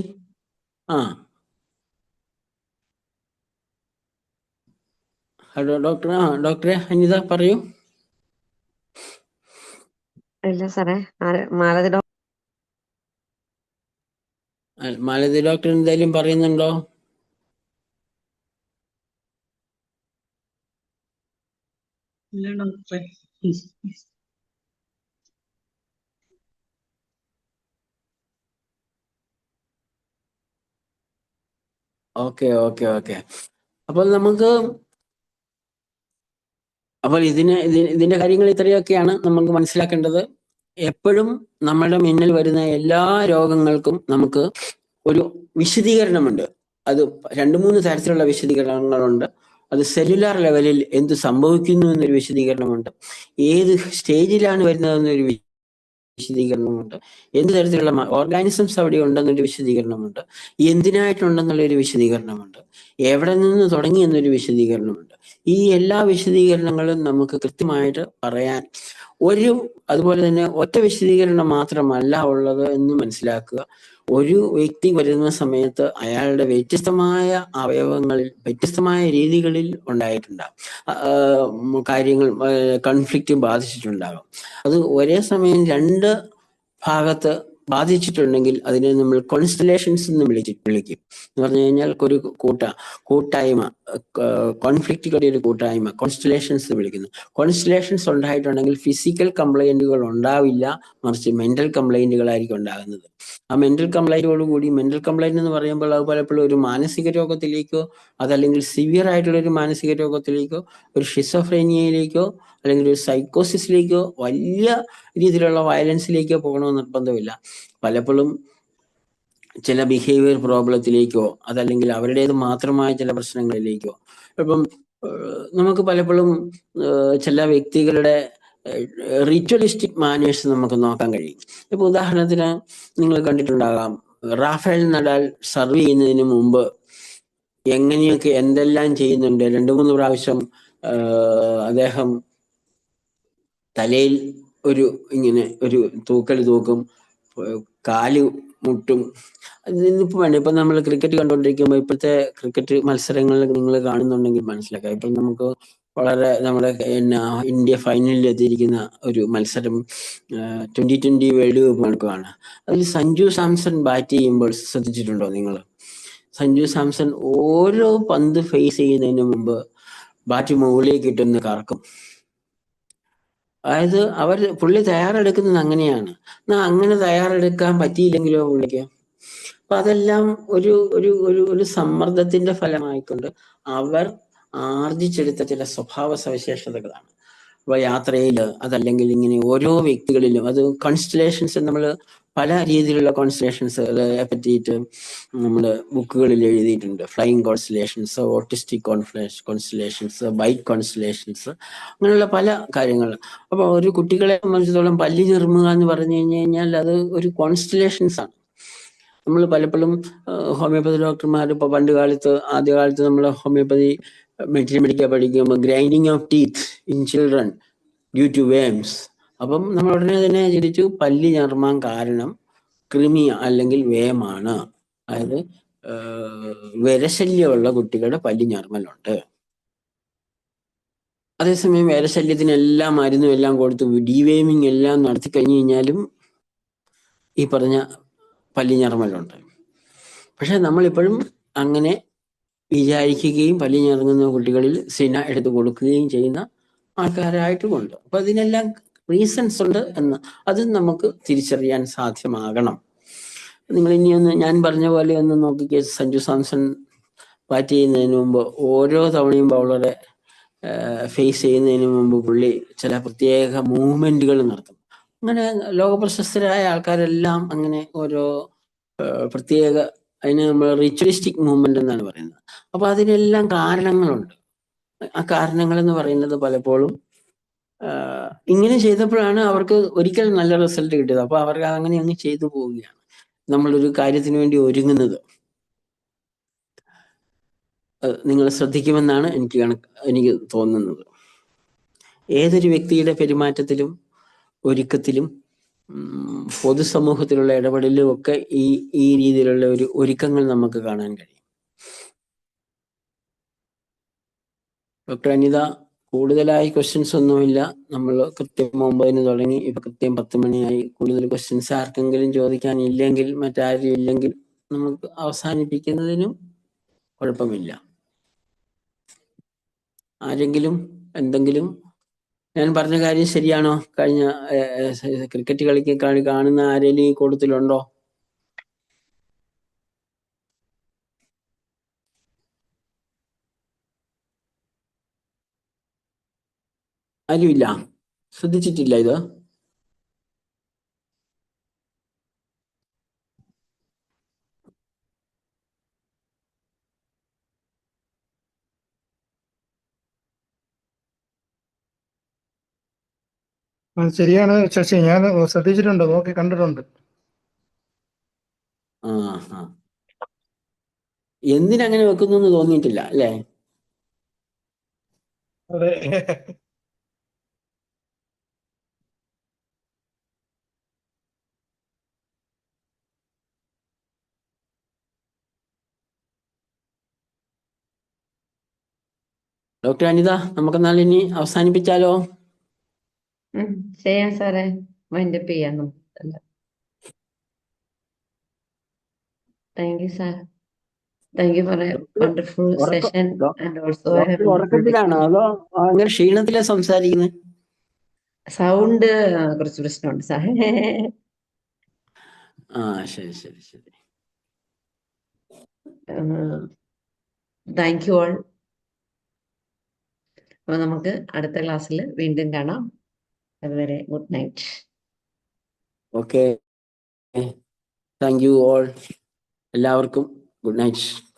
Hello doctor. ഡോക്ടറെ അനിത പറയൂ. ഇല്ല സാറേ, മാലതി മാലതി ഡോക്ടർ എന്തെങ്കിലും പറയുന്നുണ്ടോ? ഇല്ല ഡോക്ടറെ. ഓക്കെ. അപ്പോൾ ഇതിന്റെ കാര്യങ്ങൾ ഇത്രയൊക്കെയാണ് നമുക്ക് മനസ്സിലാക്കേണ്ടത്. എപ്പോഴും നമ്മുടെ മുന്നിൽ വരുന്ന എല്ലാ രോഗങ്ങൾക്കും നമുക്ക് ഒരു വിശദീകരണമുണ്ട്. അത് 2-3 തരത്തിലുള്ള വിശദീകരണങ്ങളുണ്ട്. അത് സെല്ലുലാർ ലെവലിൽ എന്ത് സംഭവിക്കുന്നു എന്നൊരു വിശദീകരണമുണ്ട്, ഏത് സ്റ്റേജിലാണ് വരുന്നതെന്നൊരു വിശദീകരണമുണ്ട്, എന്ത് തരത്തിലുള്ള ഓർഗാനിസംസ് അവിടെ ഉണ്ടെന്നൊരു വിശദീകരണമുണ്ട്, എന്തിനായിട്ടുണ്ടെന്നുള്ളൊരു വിശദീകരണമുണ്ട്, എവിടെ നിന്ന് തുടങ്ങി എന്നൊരു വിശദീകരണമുണ്ട്. ഈ എല്ലാ വിശദീകരണങ്ങളും നമുക്ക് കൃത്യമായിട്ട് പറയാൻ അതുപോലെ തന്നെ ഒറ്റ വിശദീകരണം മാത്രമല്ല ഉള്ളത് എന്ന് മനസ്സിലാക്കുക. ഒരു വ്യക്തി വരുന്ന സമയത്ത് അയാളുടെ വ്യത്യസ്തമായ അവയവങ്ങളിൽ വ്യത്യസ്തമായ രീതികളിൽ ഉണ്ടായിട്ടുണ്ടാകും കാര്യങ്ങൾ, കോൺഫ്ലിക്റ്റ് ബാധിച്ചിട്ടുണ്ടാകും. അത് ഒരേ സമയം 2 ഭാഗത്ത് ബാധിച്ചിട്ടുണ്ടെങ്കിൽ അതിനെ നമ്മൾ കോൺസ്റ്റലേഷൻസ് എന്ന് വിളിക്കും. എന്ന് പറഞ്ഞു കഴിഞ്ഞാൽ ഒരു കൂട്ടായ്മ, കോൺഫ്ലിക്റ്റുകളുടെ ഒരു കൂട്ടായ്മ, കോൺസ്റ്റലേഷൻസ് എന്ന് വിളിക്കുന്നു. കോൺസ്റ്റലേഷൻസ് ഉണ്ടായിട്ടുണ്ടെങ്കിൽ ഫിസിക്കൽ കംപ്ലൈന്റുകൾ ഉണ്ടാവില്ല, മറിച്ച് മെന്റൽ കംപ്ലൈന്റുകളായിരിക്കും ഉണ്ടാകുന്നത്. ആ മെന്റൽ കംപ്ലൈന്റോടുകൂടി, മെന്റൽ കംപ്ലൈന്റ് എന്ന് പറയുമ്പോൾ അത് പലപ്പോഴും ഒരു മാനസിക രോഗത്തിലേക്കോ അതല്ലെങ്കിൽ സിവിയർ ആയിട്ടുള്ള ഒരു മാനസിക രോഗത്തിലേക്കോ ഒരു ഷിസോഫ്രേനിയയിലേക്കോ അല്ലെങ്കിൽ ഒരു സൈക്കോസിസിലേക്കോ വലിയ രീതിയിലുള്ള വയലൻസിലേക്കോ പോകണമെന്ന് നിർബന്ധമില്ല. പലപ്പോഴും ചില ബിഹേവിയർ പ്രോബ്ലത്തിലേക്കോ അതല്ലെങ്കിൽ അവരുടേത് മാത്രമായ ചില പ്രശ്നങ്ങളിലേക്കോ. ഇപ്പം നമുക്ക് പലപ്പോഴും ചില വ്യക്തികളുടെ റിച്വലിസ്റ്റിക് മാനേഴ്സ് നമുക്ക് നോക്കാൻ കഴിയും. ഇപ്പൊ ഉദാഹരണത്തിന് നിങ്ങൾ കണ്ടിട്ടുണ്ടാകാം, റാഫേൽ നഡാൽ സർവ് ചെയ്യുന്നതിന് മുമ്പ് എങ്ങനെയൊക്കെ എന്തെല്ലാം ചെയ്യുന്നുണ്ട്. 2-3 പ്രാവശ്യം അദ്ദേഹം തലയിൽ ഇങ്ങനെ ഒരു തൂക്കൽ തൂക്കും, കാല് മുട്ടും. ഇതിപ്പോ വേണ്ട, ഇപ്പൊ നമ്മൾ ക്രിക്കറ്റ് കണ്ടുകൊണ്ടിരിക്കുമ്പോൾ ഇപ്പോഴത്തെ ക്രിക്കറ്റ് മത്സരങ്ങളിൽ നിങ്ങൾ കാണുന്നുണ്ടെങ്കിൽ മനസ്സിലാക്കാം. ഇപ്പൊ നമുക്ക് വളരെ നമ്മുടെ ഇന്ത്യ ഫൈനലിൽ എത്തിയിരിക്കുന്ന ഒരു മത്സരം 2020 വേൾഡ് കപ്പ് നടക്കുകയാണ്. അതിൽ സഞ്ജു സാംസൺ ബാറ്റ് ചെയ്യുമ്പോൾ ശ്രദ്ധിച്ചിട്ടുണ്ടോ നിങ്ങൾ? സഞ്ജു സാംസൺ ഓരോ പന്ത് ഫേസ് ചെയ്യുന്നതിന് മുമ്പ് ബാറ്റ് മുകളിലേക്ക് ഇട്ടൊന്ന് കറക്കും. അതായത് പുള്ളി തയ്യാറെടുക്കുന്നത് അങ്ങനെയാണ്. അങ്ങനെ തയ്യാറെടുക്കാൻ പറ്റിയില്ലെങ്കിലോ പുള്ളിക്ക്? അപ്പൊ അതെല്ലാം ഒരു ഒരു ഒരു ഒരു സമ്മർദ്ദത്തിന്റെ ഫലമായിക്കൊണ്ട് അവർ ആർജിച്ചെടുത്ത ചില സ്വഭാവ സവിശേഷതകളാണ്. അപ്പൊ യാത്രയില് അതല്ലെങ്കിൽ ഇങ്ങനെ ഓരോ വ്യക്തികളിലും അത് കോൺസ്റ്റലേഷൻസ്, നമ്മൾ പല രീതിയിലുള്ള കോൺസ്റ്റലേഷൻസ് പറ്റിയിട്ട് നമ്മൾ ബുക്കുകളിൽ എഴുതിയിട്ടുണ്ട്. Flying constellations, autistic constellations, bite constellations, അങ്ങനെയുള്ള പല കാര്യങ്ങൾ. അപ്പൊ ഒരു കുട്ടികളെ സംബന്ധിച്ചിടത്തോളം പല്ലി ചെറുമുക എന്ന് പറഞ്ഞു കഴിഞ്ഞാൽ അത് ഒരു കോൺസ്റ്റലേഷൻസ് ആണ്. നമ്മൾ പലപ്പോഴും ഹോമിയോപ്പതി ഡോക്ടർമാർ ഇപ്പൊ ആദ്യകാലത്ത് നമ്മൾ ഹോമിയോപ്പതി മെഡിക്കൽ പഠിക്കുമ്പോൾ grinding of teeth in children due to worms. അപ്പം നമ്മൾ ഉടനെ തന്നെ ചിരിച്ചു, പല്ലി ഞർമാൻ കാരണം കൃമി അല്ലെങ്കിൽ വേമാണ്. അതായത് വിരശല്യമുള്ള കുട്ടികളുടെ പല്ലി ഞർമ്മലുണ്ട്. അതേസമയം വിരശല്യത്തിനെല്ലാം മരുന്നും എല്ലാം കൊടുത്ത് ഡീവേമിങ് എല്ലാം നടത്തി കഴിഞ്ഞു കഴിഞ്ഞാലും ഈ പറഞ്ഞ പല്ലി ഞർമ്മലുണ്ട്. പക്ഷെ നമ്മളിപ്പോഴും അങ്ങനെ വിചാരിക്കുകയും പല്ലി ഞെറുങ്ങുന്ന കുട്ടികളിൽ സിന എടുത്തു കൊടുക്കുകയും ചെയ്യുന്ന ആൾക്കാരായിട്ടുമുണ്ട്. അപ്പൊ അതിനെല്ലാം റീസൺസ് ഉണ്ട് എന്ന് അത് നമുക്ക് തിരിച്ചറിയാൻ സാധ്യമാകണം. നിങ്ങൾ ഇനിയൊന്ന് ഞാൻ പറഞ്ഞ പോലെ ഒന്ന് നോക്കിക്കേ. സഞ്ജു സാംസൺ ബാറ്റ് ചെയ്യുന്നതിന് മുമ്പ് ഓരോ തവണയും ബൗളറെ ഫേസ് ചെയ്യുന്നതിന് മുമ്പ് പുള്ളി ചില പ്രത്യേക മൂവ്മെന്റുകൾ നടത്തും. അങ്ങനെ ലോകപ്രശസ്തരായ ആൾക്കാരെല്ലാം അങ്ങനെ ഓരോ പ്രത്യേക, അതിന് നമ്മൾ റിച്വലിസ്റ്റിക് മൂവ്മെന്റ് എന്നാണ് പറയുന്നത്. അപ്പൊ അതിനെല്ലാം കാരണങ്ങളുണ്ട്. ആ കാരണങ്ങൾ എന്ന് പറയുന്നത് പലപ്പോഴും ഇങ്ങനെ ചെയ്തപ്പോഴാണ് അവർക്ക് ഒരിക്കലും നല്ല റിസൾട്ട് കിട്ടിയത്. അപ്പൊ അവർക്ക് അങ്ങനെ അങ്ങ് ചെയ്തു പോവുകയാണ്. നമ്മളൊരു കാര്യത്തിന് വേണ്ടി ഒരുങ്ങുന്നത് നിങ്ങൾ ശ്രദ്ധിക്കുമെന്നാണ് എനിക്ക് തോന്നുന്നത്. ഏതൊരു വ്യക്തിയുടെ പെരുമാറ്റത്തിലും ഒരുക്കത്തിലും പൊതുസമൂഹത്തിലുള്ള ഇടപെടലിലും ഒക്കെ ഈ രീതിയിലുള്ള ഒരു ഒരുക്കങ്ങൾ നമുക്ക് കാണാൻ കഴിയും. ഡോക്ടർ അനിത, കൂടുതലായി ക്വസ്റ്റ്യൻസ് ഒന്നുമില്ല. നമ്മൾ കൃത്യം 9-ന് തുടങ്ങി, ഇപ്പൊ കൃത്യം 10 മണിയായി. കൂടുതൽ ക്വസ്റ്റ്യൻസ് ആർക്കെങ്കിലും ചോദിക്കാനില്ലെങ്കിൽ, മറ്റാരും ഇല്ലെങ്കിൽ നമുക്ക് അവസാനിപ്പിക്കുന്നതിനും കുഴപ്പമില്ല. ആരെങ്കിലും എന്തെങ്കിലും, ഞാൻ പറഞ്ഞ കാര്യം ശരിയാണോ? കഴിഞ്ഞ ക്രിക്കറ്റ് കളിക്ക് കാണുന്ന ആരെങ്കിലും ഈ കൂട്ടത്തിലുണ്ടോ? ആരുമില്ല? ശ്രദ്ധിച്ചിട്ടില്ല ഇത്? ശരിയാണ് ശശി, ഞാൻ ശ്രദ്ധിച്ചിട്ടുണ്ട്, നോക്കി കണ്ടിട്ടുണ്ട്. എന്തിനങ്ങനെ വെക്കുന്നു എന്ന് തോന്നിയിട്ടില്ല അല്ലേ? അതെ. ഡോക്ടർ അനിത, നമുക്കെന്നാൽ ഇനി അവസാനിപ്പിച്ചാലോ? ചെയ്യാം സാറേ, വൈൻഡപ്പ് ചെയ്യാം നമുക്ക്. Thank you sir. Thank you for a doctor wonderful ഉറക്കം സെഷൻ ഡോ- and also a doctor wonderful ഉറക്കത്തിലാണോ ഡിസ്കഷൻ. അതോ അങ്ങനെ ക്ഷീണത്തിലാ സംസാരിക്കുന്നത്? സൗണ്ട് കുറച്ച് പ്രശ്നമുണ്ട് സാർ. ആ, ശരി ശരി ശരി. Thank you all. അപ്പൊ നമുക്ക് അടുത്ത ക്ലാസ്സിൽ വീണ്ടും കാണാം. അതുവരെ good night. Okay, thank you all. എല്ലാവർക്കും ഗുഡ് നൈറ്റ്.